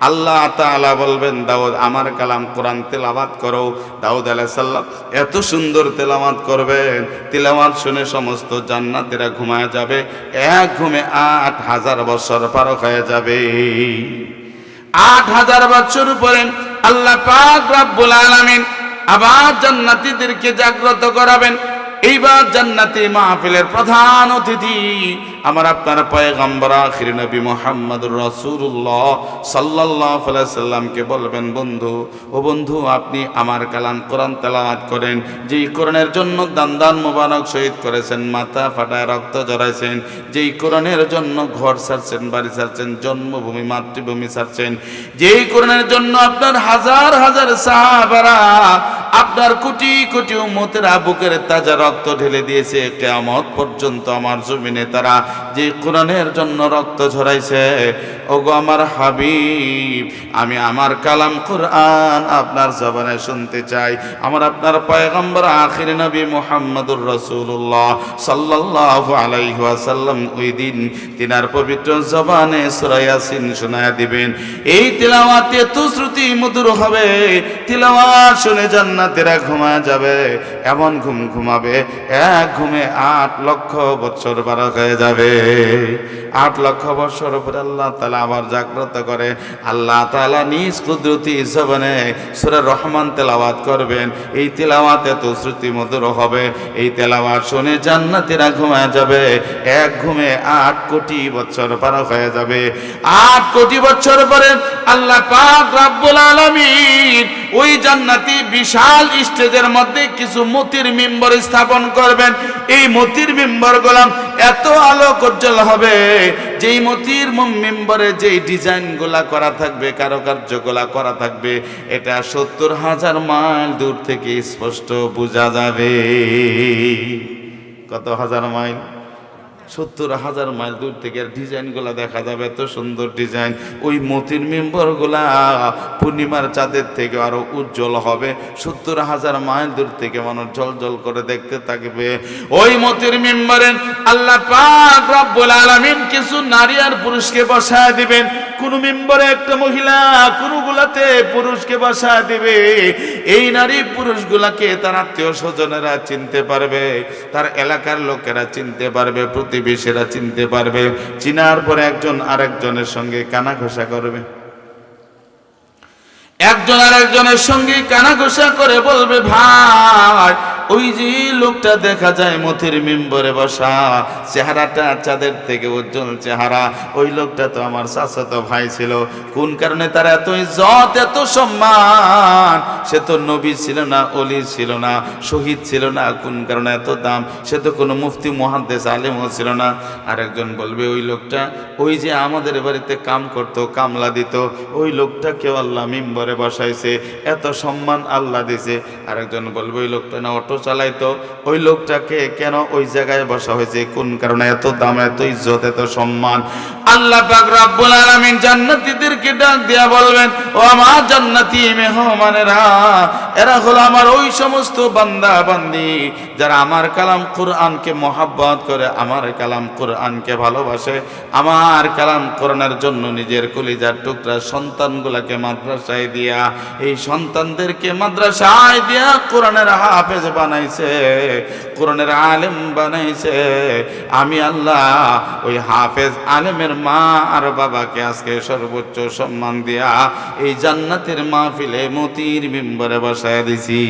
আল্লাহ তাআলা বলবেন, দাউদ আমার কালাম কোরআন তেলাওয়াত করো। দাউদ আলাইহিস সালাম এত সুন্দর তেলাওয়াত করবেন, তেলাওয়াত শুনে সমস্ত জান্নাতীরা ঘুমায় যাবে। এক ঘুমে 8000 বছর পার হয়ে যাবে। 8000 বছর পরে আল্লাহ পাক রব্বুল আলামিন আবার জান্নাতীদেরকে জাগ্রত করাবেন। এইবার জান্নাতি মাহফিলের প্রধান অতিথি আমার আপনার পয়গম্বর আখির নবী মুহাম্মদুর রাসূলুল্লাহ সাল্লাল্লাহু আলাইহি সাল্লামকে বলবেন, বন্ধু ও বন্ধু, আপনি আমার কালাম কোরআন তেলাওয়াত করেন। যেই কোরআনের জন্য দান মোবারক শহীদ করেছেন, মাথা ফাটায় রক্ত ঝরাইছেন, যেই কোরআনের জন্য ঘর ছাড়ছেন, বাড়ি ছাড়ছেন, জন্মভূমি মাতৃভূমি ছাড়ছেন, যেই কোরআনের জন্য আপনার হাজার হাজার সাহাবারা, আপনার কোটি কোটি উম্মতেরা বুকের তাজা রক্ত ঢেলে দিয়েছে, কিয়ামত পর্যন্ত আমার জমিনে তারা যে কোরআনের জন্য রক্ত ঝরাইছে। ওগো আমার হাবিব, আমি আমার কালাম কোরআন আপনার জবানে শুনতে চাই। আমার আপনার পয়গম্বর আখির নবী মুহাম্মদুর রাসূলুল্লাহ সাল্লাল্লাহু আলাইহি ওয়াসাল্লাম ওই দিন তিনার পবিত্র জবানে সূরা ইয়াসিন শোনায়া দিবেন। এই তিলাওয়াতে এত শ্রুতি মধুর হবে, তিলাওয়াত শুনে জান্নাত জান্নাতীরা ঘুমায় যাবে, এমন ঘুম ঘুমাবে এক ঘুমে 8 লক্ষ বছর পার হয়ে যাবে। 8 লক্ষ বছর পরে আল্লাহ তাআলা আবার জাগ্রত করে আল্লাহ তাআলা নিজ কুদরতি জবানে সূরা রহমান তেলাওয়াত করবেন। এই তেলাওয়াত এত শ্রুতি মধুর হবে, এই তেলাওয়াত শুনে জান্নাতীরা ঘুমায় যাবে, এক ঘুমে 8 কোটি বছর পার হয়ে যাবে। 8 কোটি বছর পরে আল্লাহ পাক রব্বুল আলামিন ওই জান্নাতি বিশাল স্টেজের মধ্যে কিছু মতির মিম্বর স্থাপন করবেন। এই মতির মিম্বর গোলাম এত আলোক উজ্জ্বল হবে, যেই মতির মিম্বরে যেই ডিজাইনগুলা করা থাকবে, কারুকার্যগুলা করা থাকবে, এটা 70,000 মাইল দূর থেকে স্পষ্ট বোঝা যাবে। কত হাজার মাইল? 70,000 মাইল দূর থেকে ডিজাইনগুলা দেখা যাবে, এত সুন্দর ডিজাইন। ওই মতির মিম্বরগুলা পূর্ণিমার চাঁদের থেকে আরো উজ্জ্বল হবে। 70,000 মাইল দূর থেকে মানুষ জল করে দেখতে থাকবে। ওই মতির মিম্বরে আল্লাহ পাক রব্বুল আলামিন কিছু নারী আর পুরুষকে বসায় দিবেন। কোন মিম্বরে একটা মহিলা, কোনগুলাতে পুরুষকে বসায় দিবে। এই নারী পুরুষগুলাকে তার আত্মীয় স্বজনেরা চিনতে পারবে, তার এলাকার লোকেরা চিনতে পারবে, প্রতিবেশীরা চিনতে পারবে। চিনার পরে একজন আরেকজনের সঙ্গে কানা ঘষা করবে, একজন আরেকজনের সঙ্গে কানা ঘষা করে বলবে, ভাই ওই যে লোকটা দেখা যায় মতির মিম্বরে বসা, চেহারাটা চাঁদের থেকে উজ্জ্বল চেহারা, ওই লোকটা তো আমার চাচাতো ভাই ছিল। কোন কারণে তার এত ইজ্জত, এত সম্মান? সে তো নবী ছিল না, ওলি ছিল না, শহীদ ছিল না। কোন কারণে এত দাম? সে তো কোনো মুফতি মুহাদ্দিস আলেমও ছিল না। আরেকজন বলবে, ওই লোকটা ওই যে আমাদের বাড়িতে কাম করতো, কামলা দিত, ওই লোকটাকেও আল্লাহ মিম্বরে বসাইছে, এত সম্মান আল্লাহ দিছে। আরেকজন বলবে, ওই লোকটা না অটো চালাইতো, ওই লোকটাকে কেন ওই জায়গায় বসা হয়েছে? কোন কারণে এত দাম, এত ইজ্জত, এত সম্মান? আল্লাহ পাক রব্বুল আলামিন জান্নাতীদেরকে ডাক দিয়া বলবেন, ও আমার জান্নাতি মেহমানেরা, এরা হলো আমার ওই সমস্ত বান্দা বান্দি যারা আমার কালাম কুরআনকে মহব্বত করে, আমার কালাম কুরআনকে ভালোবাসে, আমার কালাম কোরআনের জন্য নিজের কলিজার টুকরা সন্তানগুলাকে মাদ্রাসায় দিয়া, এই সন্তানদেরকে মাদ্রাসায় দিয়া কোরআনের হাফেজ বানাইছে, কোরআনের আলেম বানাইছে। আমি আল্লাহ ওই হাফেজ আলেমের মা আর বাবাকে আজকে সর্বোচ্চ সম্মান দিয়া এই জান্নাতের মাহফিলে মতির মিম্বরে বসায় দিছি।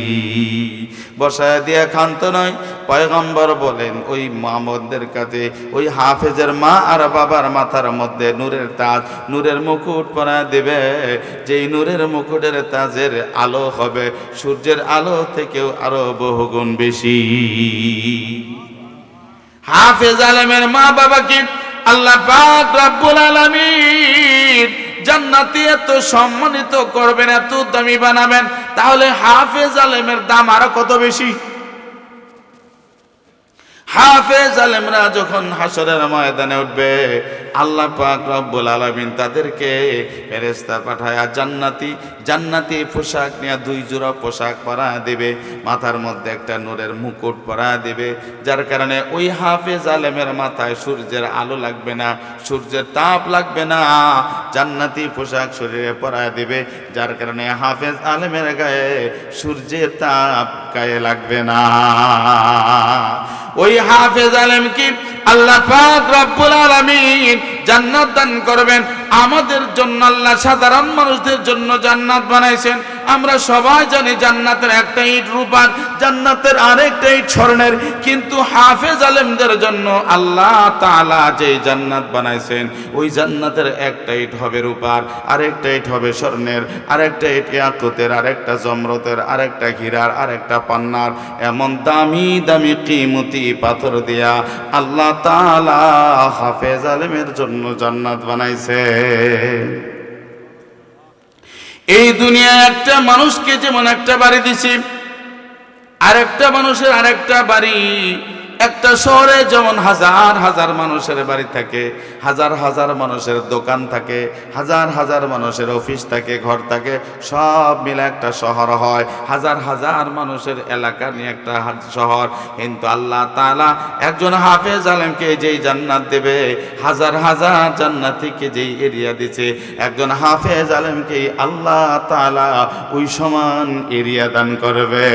বসায় দিয়া ক্ষান্ত নয়, পয়গম্বর বলেন ওই মামুদের কাছে ওই হাফেজের মা আর বাবার মাথার মধ্যে নূরের তাজ, নূরের মুকুট পরায় দেবে, যেই নূরের মুকুটের তাজের আলো হবে সূর্যের আলো থেকেও আরো বহুগুণ বেশি। হাফেজ আলেমের মা বাবাকে আল্লাহ পাক রব্বুল আলামিন জান্নাতে এত সম্মানিত করবেন, এত দামি বানাবেন, তাহলে হাফেজ আলেমের দাম আরো কত বেশি। হাফেজ আলেমরা যখন হাসরের ময়দানে উঠবে, আল্লাহ পাক রব্বুল আলামিন তাদেরকে ফেরেশতা পাঠায়া জান্নাতি পোশাক নিয়ে 2 জোড়া পোশাক পরায় দেবে, মাথার মধ্যে একটা নূরের মুকুট পরায় দেবে, যার কারণে ওই হাফেজ আলেমের মাথায় সূর্যের আলো লাগবে না, সূর্যের তাপ লাগবে না। জান্নাতি পোশাক শরীরে পরায় দেবে, যার কারণে হাফেজ আলেমের গায়ে সূর্যের তাপ গায়ে লাগবে না। ওই হাফেজ আলেমকে আল্লাহ পাক রব্বুল আলামিন জান্নাত দান করবেন। আমাদের জন্য আল্লাহ সাধারণ মানুষদের জন্য জান্নাত বানাইছেন। আমরা সবাই জানি জান্নাতের একটা ইট রূপার, জান্নাতের আরেকটা ইট স্বর্ণের, কিন্তু হাফেজ আলেমদের জন্য আল্লাহ তাআলা যে জান্নাত বানাইছেন, ওই জান্নাতের একটা ইট হবে রূপার, আরেকটা ইট হবে স্বর্ণের, আরেকটা ইট ইয়াকুতের, আরেকটা জমরতের, আরেকটা হীরার, আরেকটা পান্নার। এমন দামি দামি কিমতি পাথর দিয়া আল্লাহ তাআলা হাফেজ আলেমের জন্য জান্নাত বানাইছে। এই দুনিয়ায় একটা মানুষকে যেমন একটা বাড়ি দিছি, আরেকটা মানুষের আরেকটা বাড়ি, একটা শহরে যেমন হাজার হাজার মানুষের বাড়ি থাকে, হাজার হাজার মানুষের দোকান থাকে, হাজার হাজার মানুষের অফিস থাকে, ঘর থাকে, সব মিলে একটা শহর হয়। হাজার হাজার মানুষের এলাকা নিয়ে একটা শহর। কিন্তু আল্লাহ তাআলা একজন হাফেজ আলেমকে যেই জান্নাত দেবে, হাজার হাজার জান্নাতীকে যেই এরিয়া দিছে, একজন হাফেজ আলেমকে আল্লাহ তাআলা ওই সমান এরিয়া দান করবে।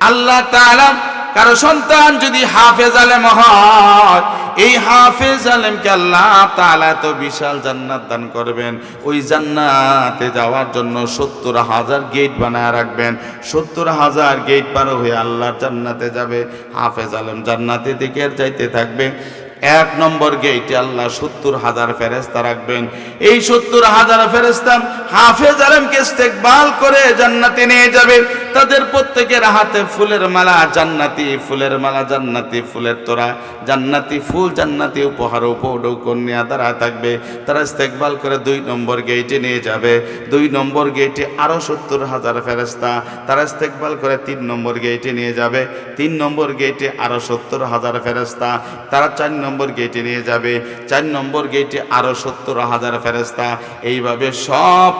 আল্লাহ তাআলা কারো সন্তান যদি হাফেজ আলেম হয়, এই হাফেজ আলেমকে আল্লাহ তাআলা তো বিশাল জান্নাত দান করবেন। ওই জান্নাতে যাওয়ার জন্য 70,000 গেট বানায় রাখবেন। 70,000 গেট পার হয়ে আল্লাহর জান্নাতে যাবে। হাফেজ আলেম জান্নাতের দিকে যাইতে থাকবে। 1 নম্বর গেটে আল্লাহ 70,000 ফেরেশতা রাখবেন। এই 70,000 ফেরেশতা হাফেজ আলেমকে ইস্তেকবাল করে জান্নাতে নিয়ে যাবে। তাদের প্রত্যেকের হাতে ফুলের মালা, জান্নাতি ফুলের মালা, জান্নাতি ফুলের তোড়া, জান্নাতি ফুল, জান্নাতি উপহার উপঢৌকন নিয়ে দাঁড়ায় থাকবে। তারা ইস্তেকবাল করে 2 নম্বর গেটে নিয়ে যাবে। 2 নম্বর গেটে আরো 70,000 ফেরেশতা, তারা ইস্তেকবাল করে 3 নম্বর গেটে নিয়ে যাবে। 3 নম্বর গেটে আরো 70,000 ফেরেশতা, তারা 4 নম্বর গেটে নিয়ে যাবে। 4 নম্বর গেটে আরো 70,000 ফেরেশতা। এইভাবে সব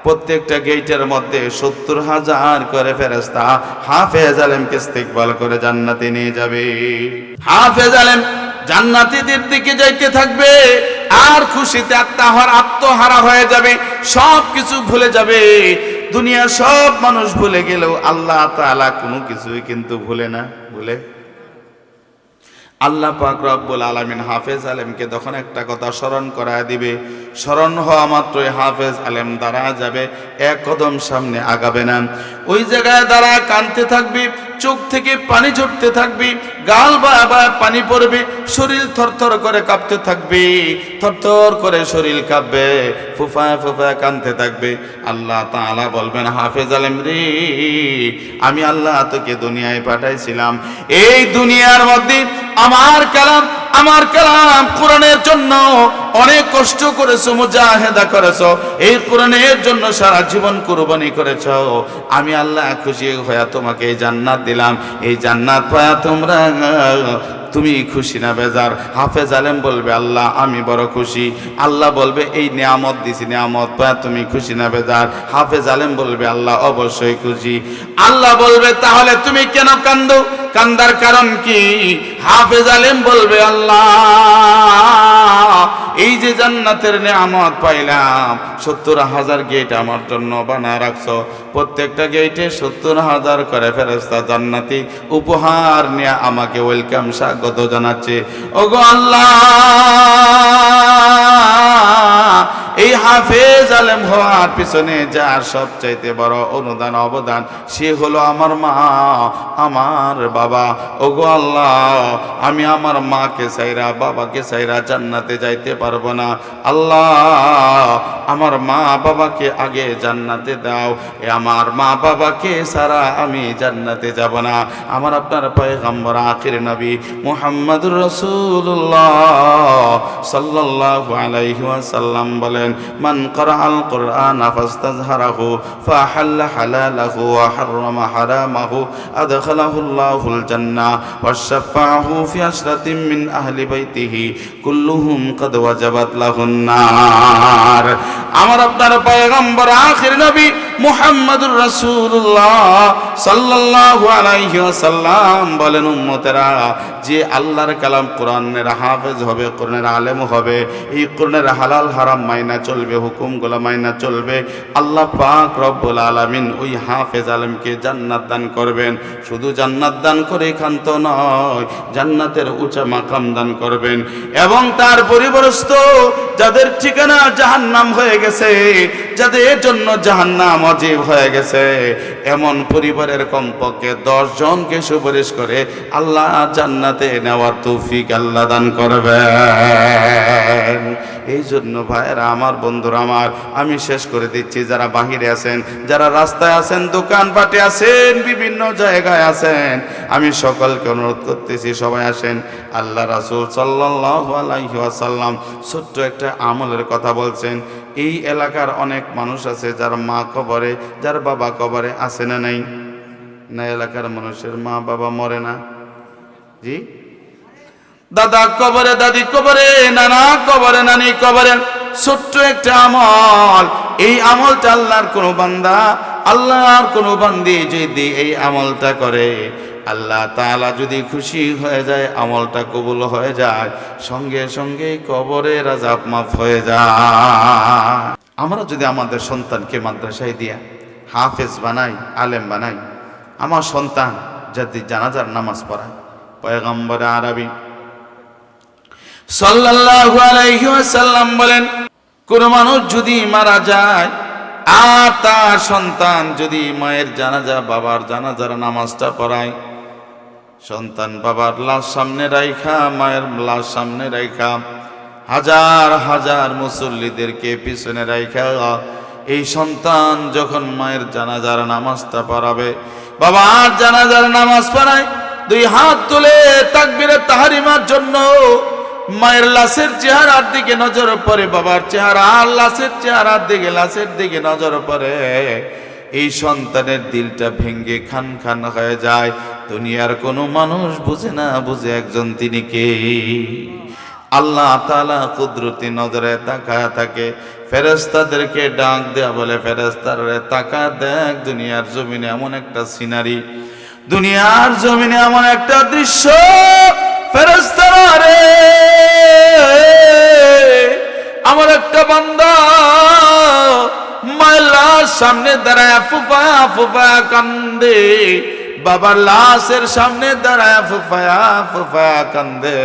প্রত্যেকটা গেটের মধ্যে 70,000 করে ফেরেশতা হাফেজ আলেমকে ইস্তেকবাল করে জান্নাতে নিয়ে যাবে। হাফেজ আলেম জান্নাতীদের দিকে যাইতে থাকবে, আর খুশিতে আত্মহারা হয়ে যাবে, সব কিছু ভুলে যাবে। দুনিয়ার সব মানুষ ভুলে গেলেও আল্লাহ তাআলা কোনো কিছুই কিন্তু ভুলে না। ভুলে আল্লাহ পাক রব্বুল আলামিন হাফেজ আলেমকে তখন একটা কথা স্মরণ করায় দিবে। স্মরণ হওয়া মাত্রই হাফেজ আলেম দাঁড়া যাবে, 1 কদম সামনে আগাবে না। ওই জায়গায় দাঁড়ায় কাঁদতে থাকবি, চোখ থেকে পানি ঝরতে থাকবি, গাল বায় পানি পড়বে, শরীর থরথর করে কাঁপতে থাকবে, থরথর করে শরীর কাঁপবে, ফুফায় ফুফায় কাঁদতে থাকবে। আল্লাহ তাআলা বলবেন, হাফেজ আলেম রে, আমি আল্লাহ তোকে দুনিয়ায় পাঠাইছিলাম। এই দুনিয়ার মধ্যে আমার কালাম কোরআনের জন্য অনেক কষ্ট করেছো, মুজাহিদা করেছো, এই কোরআনের জন্য সারা জীবন কুরবানি করেছো। আমি আল্লাহ খুশি হয়ে তোমাকে এই জান্নাত দিলাম। এই জান্নাত পায়া তুমি খুশি না বেজার? হাফেজ আলেম বলবে, আল্লাহ আমি বড় খুশি। আল্লাহ বলবে, এই নিয়ামত দিছি, নিয়ামত পায়া তুমি খুশি না বেজার? হাফেজ আলেম বলবে, আল্লাহ অবশ্যই খুশি। আল্লাহ বলবে, তাহলে তুমি কেন কান্দো? কান্দার কারণ কি? হাফেজ আলেম বলবে, আল্লাহ এই যে জান্নাতের নিয়ামত পাইলাম, 70,000 গেট আমার জন্য বানায় রাখছো, প্রত্যেকটা গেটে 70,000 করে ফেরেশতা জান্নাতি উপহার নিয়ে আমাকে ওয়েলকাম, স্বাগত জানাচ্ছে। ওগো আল্লাহ, এই হাফেজ আলেম হওয়ার পিছনে যার সবচাইতে বড় অনুদান অবদান, সে হলো আমার মা, আমার বাবা। ওগো আল্লাহ, আমি আমার মাকে চাইরা, বাবাকে চাইরা জান্নাতে যাইতে পারবো না। আল্লাহ, আমার মা বাবাকে আগে জান্নাতে দাও। আমার মা বাবাকে ছাড়া আমি জান্নাতে যাব না। আমার আপনার পয়গম্বর আখির নবী মুহাম্মদুর রাসূলুল্লাহ সাল্লাল্লাহু আলাইহি ওয়াসাল্লাম বলেন, মান ক্বারাআল কুরআন ফাস্তাযহারাহু ফাহাল্লা হালালাহু ওয়া হাররামা হারামাহু আদখালাহুল্লাহুল জান্নাহ ওয়া শাফাআহু ফি আশরাতিন মিন আহলি বাইতিহি কুল্লুহুম ক্বাদ ওয়াজাবাত লাহুন নার। আমার আপনার পয়গম্বর আখির নবী মুহাম্মদুর রাসূলুল্লাহ সাল্লাল্লাহু আলাইহি ওয়াসাল্লাম বলেন, উম্মতেরা, যে আল্লাহর কালাম কোরআনের হাফেজ হবে, কোরআনের আলেম হবে, এই কোরআনের হালাল হারাম মাইনা চলবে, হুকুমগুলো মাইনা চলবে, আল্লাহ পাক রব্বুল আলামিন ওই হাফেজ আলেমকে জান্নাত দান করবেন। শুধু জান্নাত দান করে ক্ষান্ত নয়, জান্নাতের উঁচা মাকাম দান করবেন। এবং তার পরিবর্তিত যাদের ঠিকানা জাহান্নাম হয়ে গেছে, যাদের জন্য জাহান্নাম ওয়াজিব হয়ে গেছে, এমন পরিবারের কমপক্ষে 10 জনকে সুপারিশ করে আল্লাহ জান্নাতে নেওয়ার তৌফিক আল্লাহ দান করবেন। এই জন্য ভাইয়েরা আমার, বন্ধুরা আমার, আমি শেষ করে দিচ্ছি। যারা বাহিরে আছেন, যারা রাস্তায় আছেন, দোকানপাটে আছেন, বিভিন্ন জায়গায় আছেন, আমি সকলকে অনুরোধ করতেছি, সবাই আসেন। আল্লাহ রাসূল সাল্লাল্লাহু আলাইহি ওয়াসাল্লাম ছোট্ট একটা আমলের কথা বলছেন। এই এলাকার অনেক মানুষ আছে যার মা কবরে, যার বাবা কবরে, আছে না নাই? না এলাকার মানুষের মা বাবা মরে না? জি, দাদা কবরে, দাদি কবরে, নানা কবরে, নানি কবরে। ছোট্ট একটা আমল, এই আমলটা আল্লাহর কোনো বান্দা, আল্লাহর কোনো বান্দি যদি এই আমলটা করে, আল্লাহ তাআলা যদি খুশি হয়ে যায়, আমলটা কবুল হয়ে যায়, সঙ্গে সঙ্গে কবরের আযাব মাফ হয়ে যায়। আমরা যদি আমাদের সন্তানকে মাদ্রাসায় দিয়া হাফেজ বানাই, আলেম বানাই, আমার সন্তান যদি জানাজার নামাজ পড়ায়, পয়গম্বর আরবি সাল্লাল্লাহু আলাইহি ওয়াসাল্লাম বলেন, কোন মানুষ যদি মারা যায় আর তার সন্তান যদি মায়ের জানাজা, বাবার জানাজার নামাজটা পড়ায়, সন্তান বাবার লাশ সামনে রাইখা, মায়ের লাশ সামনে রাইখা, হাজার হাজার মুসল্লিদেরকে পিছনে রাইখা এই সন্তান যখন মায়ের জানাজার নামাজটা পড়াবে, বাবার জানাজার নামাজ পড়ায়, দুই হাত তুলে তাকবীরে তাহরিমার জন্য মায়ের লাশের চেহারার দিকে নজর পড়ে, বাবার চেহারা আর লাশের চেহারার দিকে, লাশের দিকে নজর পড়ে, এই সন্তানের দিলটা ভেঙ্গে খান খান হয়ে যায়। দুনিয়ার কোনো মানুষ বুঝে না, বুঝে একজন তিনি কে? আল্লাহ তাআলা কুদরতি নজরে তাকায় থাকে, ফেরেশতাদেরকে ডাক দেয়া বলে, ফেরেশতারে তাকা দেখ, দুনিয়ার জমিনে এমন একটা সিনারি, দুনিয়ার জমিনে এমন একটা দৃশ্য, ফেরেশতারা রে, আমার একটা বান্দা মায়ের লাশ সামনে দাঁড়ায় ফুফায়া ফুফায়া কান্দে, বাবার লাশের সামনে দাঁড়ায় ফুফায়া ফুফায়া কান্দে।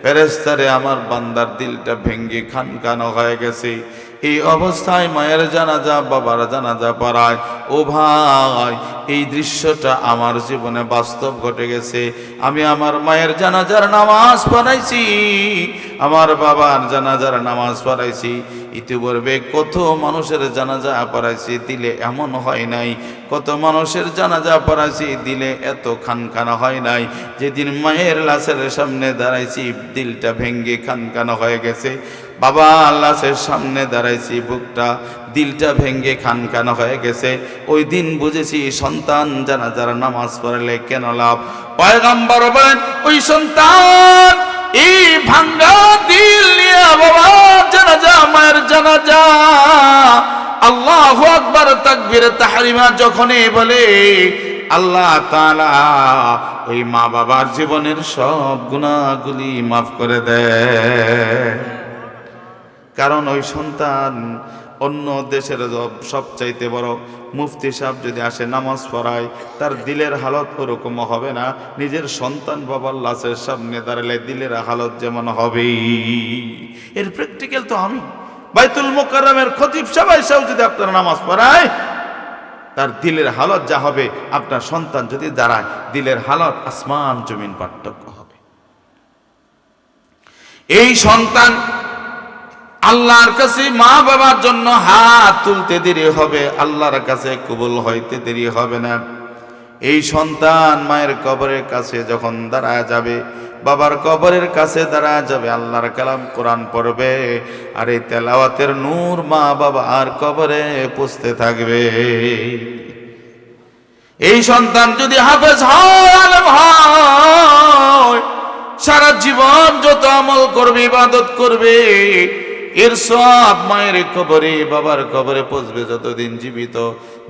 ফেরেশতারে আমার বান্দার দিলটা ভেঙ্গে খান খান হয়ে গেছে। এই অবস্থায় মায়ের জানাজা, বাবার জানাজা পড়ায়। ও ভাই, এই দৃশ্যটা আমার জীবনে বাস্তব ঘটে গেছে। আমি আমার মায়ের জানাজার নামাজ পড়াইছি, আমার বাবার জানাজার নামাজ পড়াইছি, ইতিপূর্বে কত মানুষের জানাজা পড়াইছি, দিলে এমন হয় নাই। কত মানুষের জানাজা পড়াইছি, দিলে এত খানখানা হয় নাই। যেদিন মায়ের লাশের সামনে দাঁড়াইছি, দিলটা ভেঙ্গে খানখানা হয়ে গেছে। বাবা লাশের সামনে দাঁড়াইছি, বুকটা দিলটা ভেঙ্গে খানখানা হয়ে গেছে। ওই দিন বুঝেছি সন্তান জানাজার নামাজ পড়লে কেন লাভ। পয়গম্বর বলেন, ওই সন্তান এই ভাঙ্গা দিল নিয়ে বাবা জানাজা, মায়ের জানাজা, আল্লাহু আকবার তাকবীরে তাহরিমা যখনই বলে, আল্লাহ তাআলা ওই মা বাবার জীবনের সব গুনাহগুলি মাফ করে দেয়। কারণ ওই সন্তান অন্য দেশের সবচাইতে বড় মুফতি সাহেব যদি আসে নামাজ পড়ায়, তার দিলের হালত ওরকম হবে না। নিজের সন্তান বাবার লাশের সামনে দাঁড়ালে দিলের হালত যেমন হবে, এর প্র্যাকটিক্যাল তো আমি। বাইতুল মুকাররমের খতিব সাহেব যদি আপনার নামাজ পড়ায়, তার দিলের হালত যা হবে, আপনার সন্তান যদি দাঁড়ায়, দিলের হালত আসমান জমিন পার্থক্য হবে। এই সন্তান আল্লাহর কাছে মা বাবার জন্য হাত তুলতে দেরি হবে, আল্লাহর কাছে কবুল হইতে দেরি হবে না। এই সন্তান মায়ের কবরের কাছে যখন দাঁড়ায় যাবে, বাবার কবরের কাছে দাঁড়ায় যাবে, আল্লাহর কালাম কোরআন পড়বে, আর এই তেলাওয়াতের নূর মা বাবার কবরে পুষতে থাকবে। এই সন্তান যদি হাফেজ হয়, আলেম হয়, সারা জীবন যত আমল করবে, ইবাদত করবে, এর সব মায়ের কবরে বাবার কবরে পৌঁছবে। যতদিন জীবিত,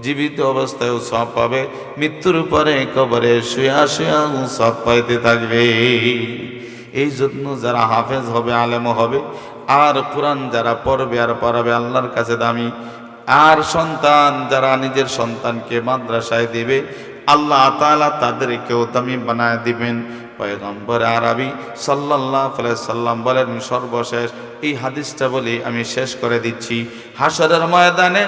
জীবিত অবস্থায়ও সব পাবে, মৃত্যুর পরে কবরে শুয়া শুয়াও সব পাইতে থাকবে। এই জন্য যারা হাফেজ হবে, আলেম হবে, আর কোরআন যারা পড়বে আর পড়াবে, আল্লাহর কাছে দামি। আর সন্তান যারা নিজের সন্তানকে মাদ্রাসায় দিবে, আল্লাহ তাআলা তাদেরকেও দামি বানায় দিবেন। পয়গম্বর আরবি সাল্লাল্লাহু আলাইহি সাল্লাম বলেন, সর্বশেষ এই হাদিসটা বলি আমি শেষ করে দিচ্ছি। হাশরের ময়দানে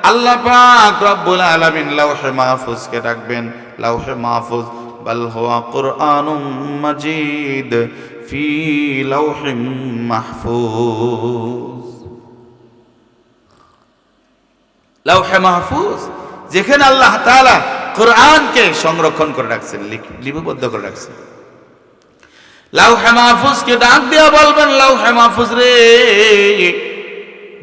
আল্লাহ পাক রব্বুল আলামিন লাউহে মাহফুজকে ডাকবেন। লাউহে মাহফুজ বাল হুয়া কুরআনুম মাজিদ ফি লাউহিম মাহফুজ। লাউহে মাহফুজ, যেখানে আল্লাহ তাআলা কোরআনকে সংরক্ষণ করে রাখছেন, লিপিবদ্ধ করে রাখছেন। লাউহে মাহফুজকে ডাক দিয়া বলবেন, লাউহে মাহফুজ রে,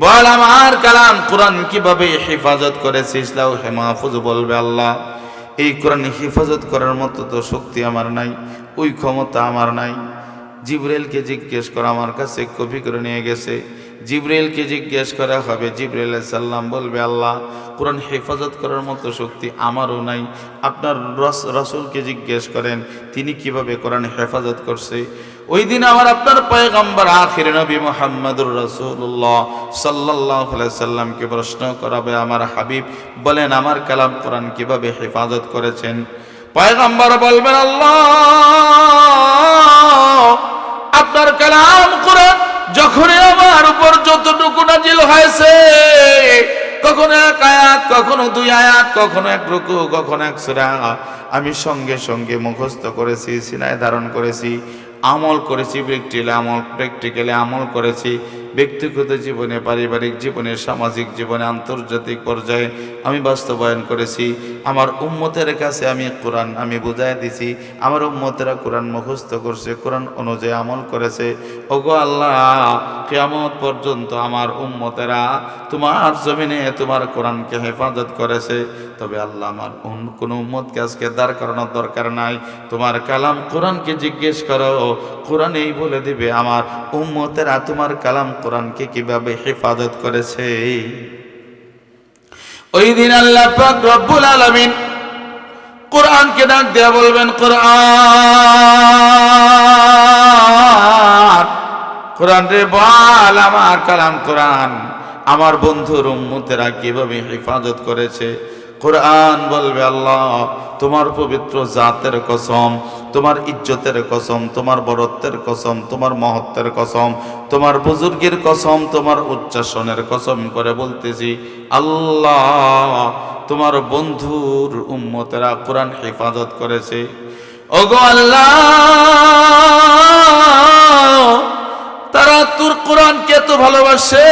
বল আমার কালাম কোরআন কিভাবে হেফাজত করেছিস। লাউহে মাহফুজ বলবে, আল্লাহ এই কোরআন হেফাজত করার মতো তো শক্তি আমার নাই, ওই ক্ষমতা আমার নাই। জিবরাইলকে জিজ্ঞেস করা, আমার কাছে কপি করে নিয়ে গেছে। জিবরাইলকে জিজ্ঞেস করা হবে, জিবরাইল আলাইহিস সালাম বলবে, আল্লাহ কোরআন হেফাজত করার মতো শক্তি আমারও নাই। আপনার রাসূলকে জিজ্ঞেস করেন তিনি কিভাবে কোরআন হেফাজত করছে। ওই দিন আমার আপনার পয়গম্বর আখির নবী মুহাম্মদুর রাসূলুল্লাহ সাল্লাল্লাহু আলাইহি সাল্লামকে প্রশ্ন করাবে, আমার হাবিব বলেন আমার কালাম কোরআন কিভাবে হেফাজত করেছেন। পয়গম্বর বলবেন, আল্লাহ আপনার কালাম কোরআন যখনই আমার উপর যতটুকু নাজিল হয়েছে, কখনো এক আয়াত, কখনো দুই আয়াত, কখনো এক রুকু, কখনো এক সূরা, আমি সঙ্গে সঙ্গে মুখস্থ করেছি, সিনায় ধারণ করেছি, আমল করেছি, প্র্যাকটিক্যালি আমল করেছি। ব্যক্তিগত জীবনে, পারিবারিক জীবনে, সামাজিক জীবনে, আন্তর্জাতিক পর্যায়ে আমি বাস্তবায়ন করেছি। আমার উম্মতের কাছে আমি কোরআন আমি বুঝাই দিছি, আমার উম্মতেরা কোরআন মুখস্থ করছে, কোরআন অনুযায়ী আমল করেছে। ওগো আল্লাহ, কিয়ামত পর্যন্ত আমার উম্মতেরা তোমার জমিনে তোমার কোরআনকে হেফাজত করেছে। তবে আল্লাহ আমার কোনো উম্মতকে আজকে দাঁড় করানোর দরকার নাই, তোমার কালাম কোরআনকে জিজ্ঞেস করো, কোরআনেই বলে দিবে আমার উম্মতেরা তোমার কালাম কোরআনকে কিভাবে হেফাজত করেছে। ওই দিন আল্লাহ পাক রব্বুল আলামিন কোরআনকে ডাক দেয়া বলবেন, কোরআন, কোরআন রে বল আমার কালাম কোরআন আমার বন্ধুর উম্মতেরা কিভাবে হেফাজত করেছে। কোরআন বলবে, আল্লাহ তোমার পবিত্র জাতের কসম, তোমার ইজ্জতের কসম, তোমার বরত্বের কসম, তোমার মহত্বের কসম, তোমার বুজুর্গের কসম, তোমার উচ্চাসনের কসম করে বলতেছি, আল্লাহ তোমার বন্ধুর উম্মতেরা কোরআন হেফাজত করেছে। ওগো আল্লাহ, তারা তোর কোরআনকে এত ভালোবাসে,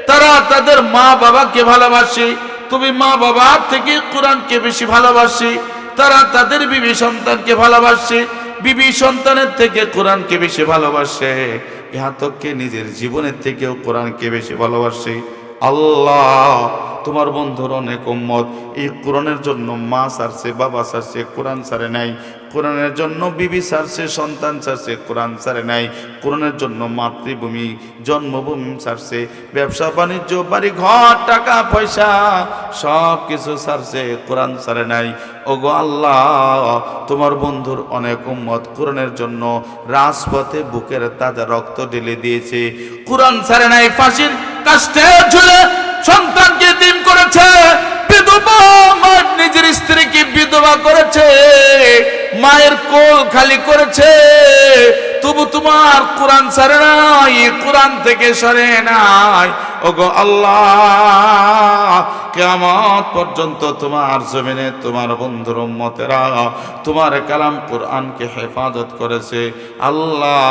তারা তাদের মা বাবাকে ভালোবাসে, তুমি মা বাবার থেকে কোরআনকে বেশি ভালোবাসে, তারা তাদের বিবি সন্তানকে ভালোবাসে, বিবি সন্তানের থেকে কোরআনকে বেশি ভালোবাসে, ইহাতককে নিজের জীবনের থেকেও কোরআনকে বেশি ভালোবাসে। আল্লাহ তোমার বন্ধুর অনেক উম্মত এই কোরআনের জন্য মা ছাড়ছে, বাবা ছাড়ছে, কোরআন ছাড়ে নাই, কোরআনের জন্য বিবি ছাড়ছে, সন্তান ছাড়ছে, কোরআন ছাড়ে নাই, কোরআনের জন্য মাতৃভূমি জন্মভূমি ছাড়ছে, ব্যবসা বাণিজ্য, বাড়ি ঘর, টাকা পয়সা সব কিছু ছাড়ছে, কোরআন ছাড়ে নাই। ওগো আল্লাহ তোমার বন্ধুর অনেক উম্মত কোরআনের জন্য রাজপথে বুকের তাজা রক্ত ঢেলে দিয়েছে, কোরআন ছাড়ে নাই, ফাঁসির কাস্টে ঝুলে সন্তানকে এতিম করেছে, বিধবা মা নিজের স্ত্রীকে বিধবা করেছে, মায়ের কোল খালি করেছে, তবু তোমার কোরআন ছাড়ে নাই, কোরআন থেকে সরে নাই। ওগো আল্লাহ, কিয়ামত পর্যন্ত তোমার জমিনে তোমার বন্ধুর উম্মতেরা তোমার কালাম কোরআনকে হেফাজত করেছে। আল্লাহ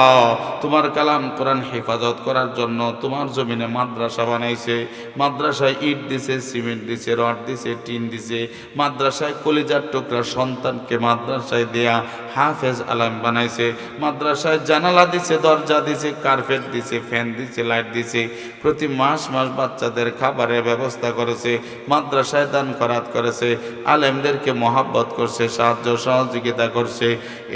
তোমার কালাম কোরআন হেফাজত করার জন্য তোমার জমিনে মাদ্রাসা বানাইছে, মাদ্রাসায় ইট দিছে, সিমেন্ট দিছে, রড দিছে, টিন দিছে, মাদ্রাসায় কলিজার টুকরা সন্তানকে মাদ্রাসায় দেয়া হাফেজ আলম বানাইছে, মাদ্রাসায় জানালা দিছে, দরজা দিছে, কার্পেট দিছে, ফ্যান দিছে, লাইট দিছে, প্রতি মাস মাস বাচ্চাদের খাবারের ব্যবস্থা করেছে, মাদ্রাসায় দান খয়রাত করেছে, আলেমদেরকে মহাব্বত করছে, সাহায্য সহযোগিতা করছে।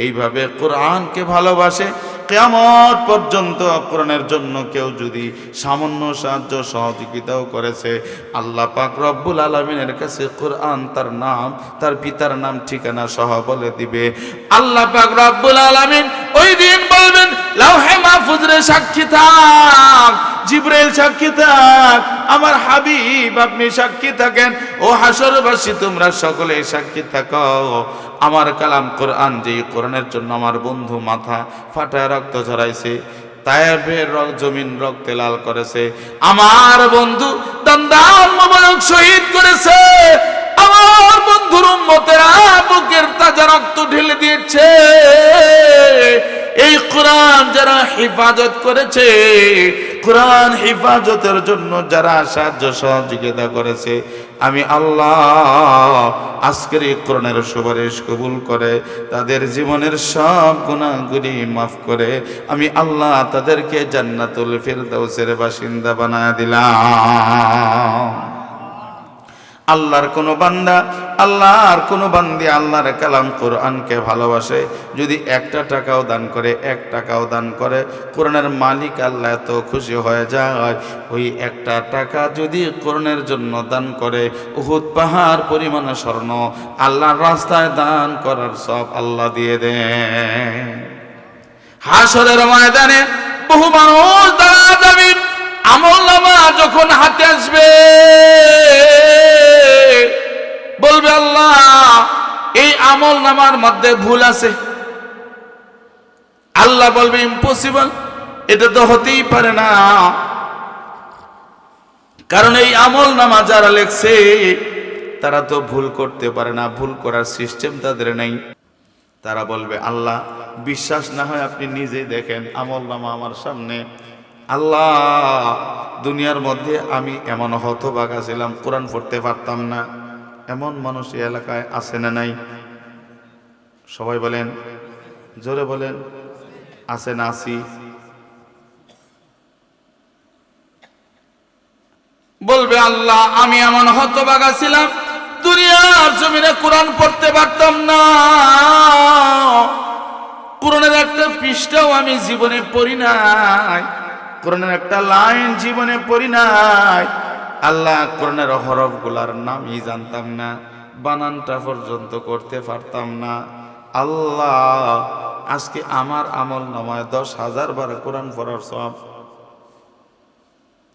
এইভাবে কোরআনকে ভালোবাসে। কিয়ামত পর্যন্ত কোরআনের জন্য কেউ যদি সামান্য সাহায্য সহযোগিতাও করেছে, আল্লাহ পাক রব্বুল আলামিনের কাছে কোরআন তার নাম, তার পিতার নাম, ঠিকানা সহ বলে দিবে। আল্লাহ পাক রব্বুল আলামিন ওই দিন বলবেন, লাউহে মাহফুজে সাক্ষী থাক, জিবরাইল সাক্ষী থাক, আমার হাবিব আপনি সাক্ষী থাকেন, ও হাসরবাসী তোমরা সকলে সাক্ষী থাকো। আমার কালাম কোরআন, যে কোরআনের জন্য আমার বন্ধু মাথা ফাটায় রক্ত ঝরাইছে, তায়েফের জমিন রক্তে লাল করেছে, আমার বন্ধু দন্দাল মোবারক শহীদ করেছে, আমার বন্ধুর উম্মতেরা বুকের তাজা রক্ত ঢেলে দিয়েছে। এই কোরআন যারা হেফাজত করেছে, কোরআন হেফাজতের জন্য যারা সাহায্য সহযোগিতা করেছে, আমি আল্লাহ আজকের এই কোরআনের সুপারিশ কবুল করে তাদের জীবনের সব গুনাহগুলি মাফ করে আমি আল্লাহ তাদেরকে জান্নাতুল ফিরদাউসের বাসিন্দা বানায় দিলাম। আল্লাহর কোনো বান্দা, আল্লাহর কোনো বান্দি আল্লাহর কালাম কোরআনকে ভালোবাসে, যদি 1 টাকাও দান করে, 1 টাকাও দান করে, কোরআনের মালিক আল্লাহ এত খুশি হয়ে যায়, ওই 1 টাকা যদি কোরআনের জন্য দান করে, উহুদ পাহাড় পরিমাণ স্বর্ণ আল্লাহর রাস্তায় দান করার সব আল্লাহ দিয়ে দেন। হাসরের ময়দানে বহু মানুষ দাঁড়া যাবে, আমলনামা যখন হাতে আসবে বলবে আল্লাহ এই আমলনামার মধ্যে ভুল আছে। আল্লাহ বলবে ইম্পসিবল, এটা তো হতেই পারে না, কারণ এই আমলনামা যারা লেখছে তারা তো ভুল করতে পারে না, ভুল করার সিস্টেম তাদের নেই। তারা বলবে আল্লাহ বিশ্বাস না হয় আপনি নিজেই দেখেন আমলনামা আমার সামনে। আল্লাহ দুনিয়ার মধ্যে আমি এমন হতভাগা ছিলাম, কোরআন পড়তে পারতাম না, এমন মানুষ এই এলাকায় আছে না নাই? সবাই বলেন, জোরে বলেন, আছে না আছি? বলবে আল্লাহ আমি এমন হতভাগা ছিলাম, দুনিয়ার জমিনে কোরআন পড়তে পারতাম না, কোরআনের একটা পৃষ্ঠাও আমি জীবনে পড়ি নাই, কোরআনের একটা লাইন জীবনে পড়ি নাই। আল্লাহ কোরআনের হরফগুলার নামই জানতাম না, বানানটা পর্যন্ত করতে পারতাম না। আল্লাহ আজকে আমার আমল নামায় 10,000 বার কোরআন পড়ার সওয়াব।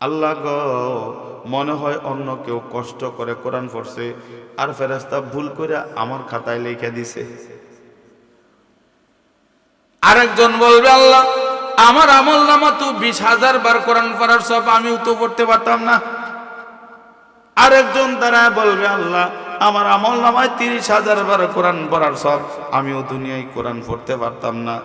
আল্লাহ গো, মনে হয় অন্য কেউ কষ্ট করে কোরআন পড়ছে আর ফেরেশতা ভুল করে আমার খাতায় লিখে দিছে। আরেকজন বলবে আল্লাহ আমার আমল নামা তো 20,000 বার কোরআন পড়ার সওয়াব, আমিও তো পড়তে পারতাম না। আরেকজন তারা বলবে আল্লাহ আমার আমল নামায় 30,000 বার কোরআন পড়ার সওয়াব, আমিও দুনিয়ায় কোরআন পড়তে পারতাম না।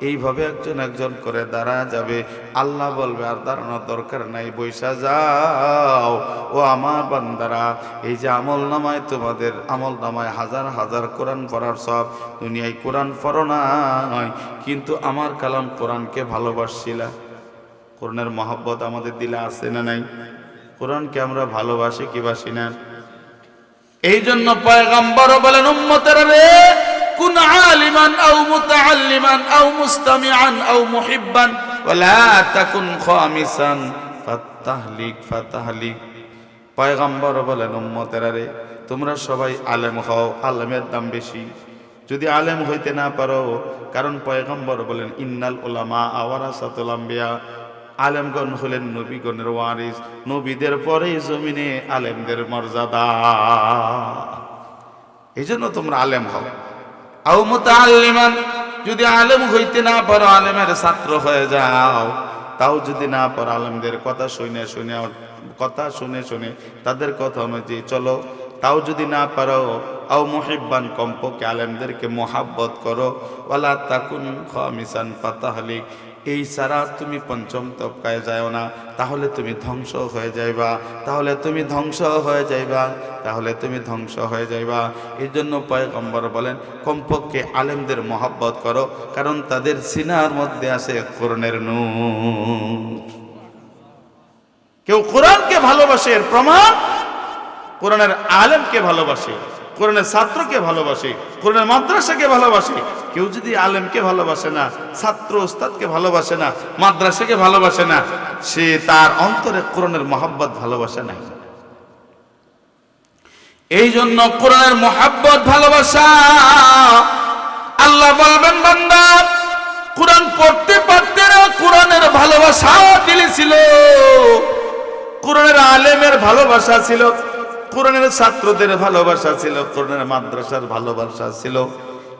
এইভাবে একজন একজন করে দাঁড়া যাবে। আল্লাহ বলবে আর দাঁড়ানোর দরকার নাই, বৈশা যাও ও আমার বান্দারা, এই যে আমল নামায় তোমাদের আমল নামায় 1000 কোরআন পড়ার সওয়াব, দুনিয়ায় কোরআন পড়ো নাই কিন্তু আমার কালাম কোরআনকে ভালোবাসছিলা। কোরআনের মহব্বত আমাদের দিলে আছে না নাই? কোরআনকে আমরা ভালোবাসি কি বাসি না? এই জন্য পয়গম্বর বলেন উম্মতেরা রে, কুন আলিমান আও মুতাআল্লিমান আও মুস্তামিআন আও মুহিব্বান ওয়ালা তাকুন খামিসান ফাতাহলিক। পয়গম্বর বলেন উম্মতেরা রে, তোমরা সবাই আলেম হও, আলেমের দাম বেশি। যদি আলেম হইতে না পারো, কারণ পয়গম্বর বলেন ইন্নাল উলামা ওয়ারাসাতুল আম্বিয়া, আলেমগণ হলেন নবীগণের ওয়ারিস, নবীদের পরে জমিনে আলেমদের মর্যাদা। এই জন্য তোমরা আলেম হও। আও মুতাআল্লিমান, যদি আলেম হইতে না পারো আলেমের ছাত্র হয়ে যাও, তাও যদি না পারো আলেমদের কথা শুনে শুনে তাদের কথা অনুযায়ী চলো, তাও যদি না পারো আও মুহিব্বান, কমপক্ষে আলেমদেরকে মোহাব্বত করো, ওয়ালা তাকুন খামিসান ফাতাহলিক, এই ছাড়া তুমি পঞ্চম তবকায় যাও না, তাহলে তুমি ধ্বংস হয়ে যাইবা, তাহলে তুমি ধ্বংস হয়ে যাইবা, তাহলে তুমি ধ্বংস হয়ে যাইবা। এই জন্য পয়গম্বর বলেন কমপক্ষে আলেমদের মহব্বত করো, কারণ তাদের সিনার মধ্যে আছে কোরআনের নূর। কেউ কোরআনকে ভালোবাসে এর প্রমাণ কোরআনের আলেমকে ভালোবাসে, কোরআনের ছাত্রকে ভালোবাসে, কোরআনের মাদ্রাসাকে ভালোবাসে। কেউ যদি আলেমকে ভালোবাসে না, ছাত্র ওস্তাদকে ভালোবাসে না, মাদ্রাসাকে ভালোবাসে না, সে তার অন্তরে কোরআনের মহব্বত ভালোবাসে না। এই জন্য কোরআনের মহব্বত ভালোবাসা। আল্লাহ বলবেন বান্দা কোরআন পড়তে পারতে না, কোরআনের ভালোবাসা দিলে ছিল, কোরআনের আলেমের ভালোবাসা ছিল, কোরআনের ছাত্রদের ভালোবাসা ছিল, কোরআনের মাদ্রাসার ভালোবাসা ছিল।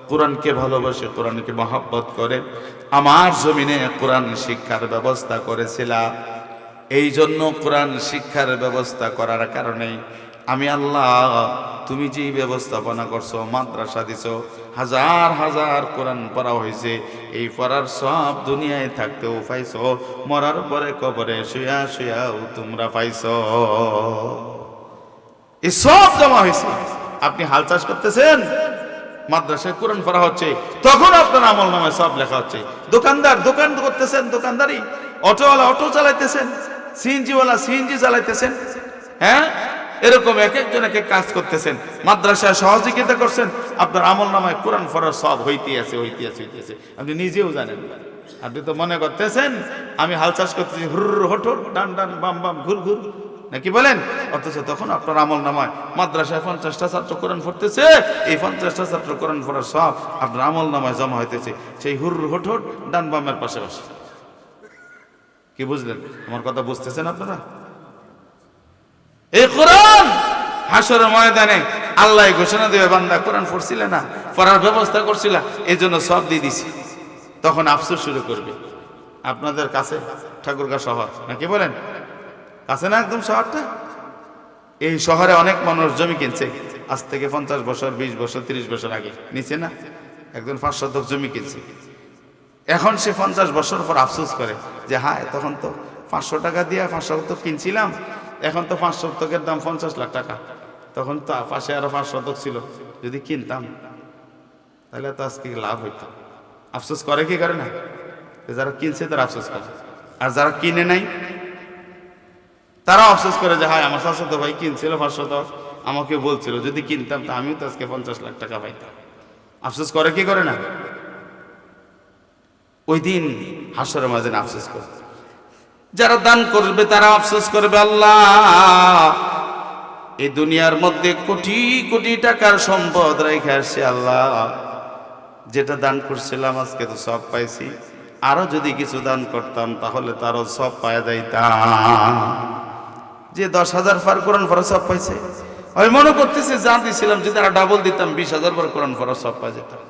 কোরআনকে ভালোবাসে, কোরআনকে মহব্বত করে আমার জমিনে কোরআন শিক্ষার ব্যবস্থা করেছিলাম। এই জন্য কোরআন শিক্ষার ব্যবস্থা করার কারণে আমি আল্লাহ, তুমি যেই ব্যবস্থাপনা করছো, মাদ্রাসা দিছো, হাজার কোরআন পড়া হয়েছে, এই পড়ার সব দুনিয়ায় থাকতেও পাইছো, মরার পরে কবরে শুয়াও তোমরা পাইছো। এই সব জমা হয়েছে। আপনি হাল চাষ করতেছেন, মাদ্রাসায় কোরআন পড়া হচ্ছে, তখন আপনার আমল নামায় সব লেখা হচ্ছে। দোকানদার দোকান করতেছেন, দোকানদারি, অটোওয়ালা অটো চালাইতেছেন, সিএনজিওয়ালা সিএনজি চালাইতেছেন, হ্যাঁ, এরকম এক একজন এক এক কাজ করতেছেন, মাদ্রাসায় সহযোগিতা করছেন, আপনার আমল নামায় কোরআন পড়ার সব হইতে আছে। আপনি নিজেও জানেন, আপনি তো মনে করতেছেন আমি হাল চাষ করতেছি, হুর হঠোর ডান ডান বাম বাম ঘুর ঘুর নাকি বলেন, অথচ তখন আপনার আমল নামায় মাদ্রাসায় 50টা ছাত্র কোরআন পড়তেছে, এই 50টা ছাত্র কোরআন পড়ার সব আপনার আমল নামায় জমা হইতেছে সেই হুর হঠোর ডান বামের পাশাপাশি। কি বুঝলেন? আমার কথা বুঝতেছেন আপনারা? এই কোরআন হাসরের ময়দানে আল্লাহ ঘোষণা দেবে, বান্দা কোরআন পড়ছিলে না, পড়ার ব্যবস্থা করছিল, এই জন্য সব দিয়ে দিছি। তখন আফসোস শুরু করবে। আপনাদের কাছে ঠাকুরগাঁও শহর নাকি বলেন, কাছে না একদম শহরটা? এই শহরে অনেক মানুষ জমি কিনছে আজ থেকে 50 বছর 20 বছর 30 বছর আগে, নিচে না একজন 5 শতক জমি কিনছে। এখন সে 50 বছর পর আফসোস করে যে হায়, তখন তো 500 টাকা দিয়ে 5 শতক কিনছিলাম, এখন তো 5 শতকের দাম 50 লাখ টাকা, তখন তো পাশে আরো 5 শতক ছিল, যদি কিনতাম তাহলে তো আজকে লাভ হইতো। আফসোস করে কি করে না? যারা কিনছে তারা আফসোস করে, আর যারা কিনে নাই তারা আফসোস করে যে হায়, আমার চাচাতো ভাই কিনছিল 5 শতক, আমাকে বলছিল যদি কিনতাম তো আমিও তো আজকে 50 লাখ টাকা পাইতাম। আফসোস করে কি করে না? ওই দিন হাসরের মাঝে আফসোস করে। যারা দান করবে তারা আফসোস করবে, আল্লাহ এই দুনিয়ার মধ্যে কোটি কোটি টাকার সম্পদ রেখে আসছে, আল্লাহ যেটা দান করছিলাম আজকে তো সব পাইছি, আরো যদি কিছু দান করতাম তাহলে তারও সব পাওয়া যাইতাম। যে 10,000 বার কোরআন পড়া সব পাইছে, আমি মনে করতেছি যা দিছিলাম যদি আর ডাবল দিতাম 20,000 বার কোরআন পড়া সব পাওয়া যেতাম।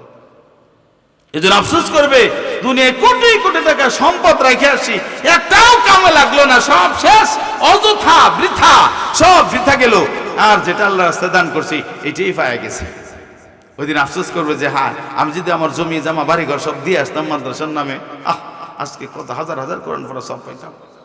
এই জন্য আফসোস করবে, দুনিয়ায় কোটি কোটি টাকা সম্পদ রেখে আসি, একটাও কামে লাগলো না, সব শেষ, অযথা বৃথা, সব বৃথা গেল, আর যেটা আল্লাহ রাস্তায় দান করছি এটাই পাওয়া গেছে। ওই দিন আফসোস করবে যে হ্যাঁ, আমি যদি আমার জমি জামা বাড়িঘর সব দিয়ে আসতাম মাদ্রাসার নামে, আজকে কত হাজার হাজার কোরআন পড়া সব পাইতাম।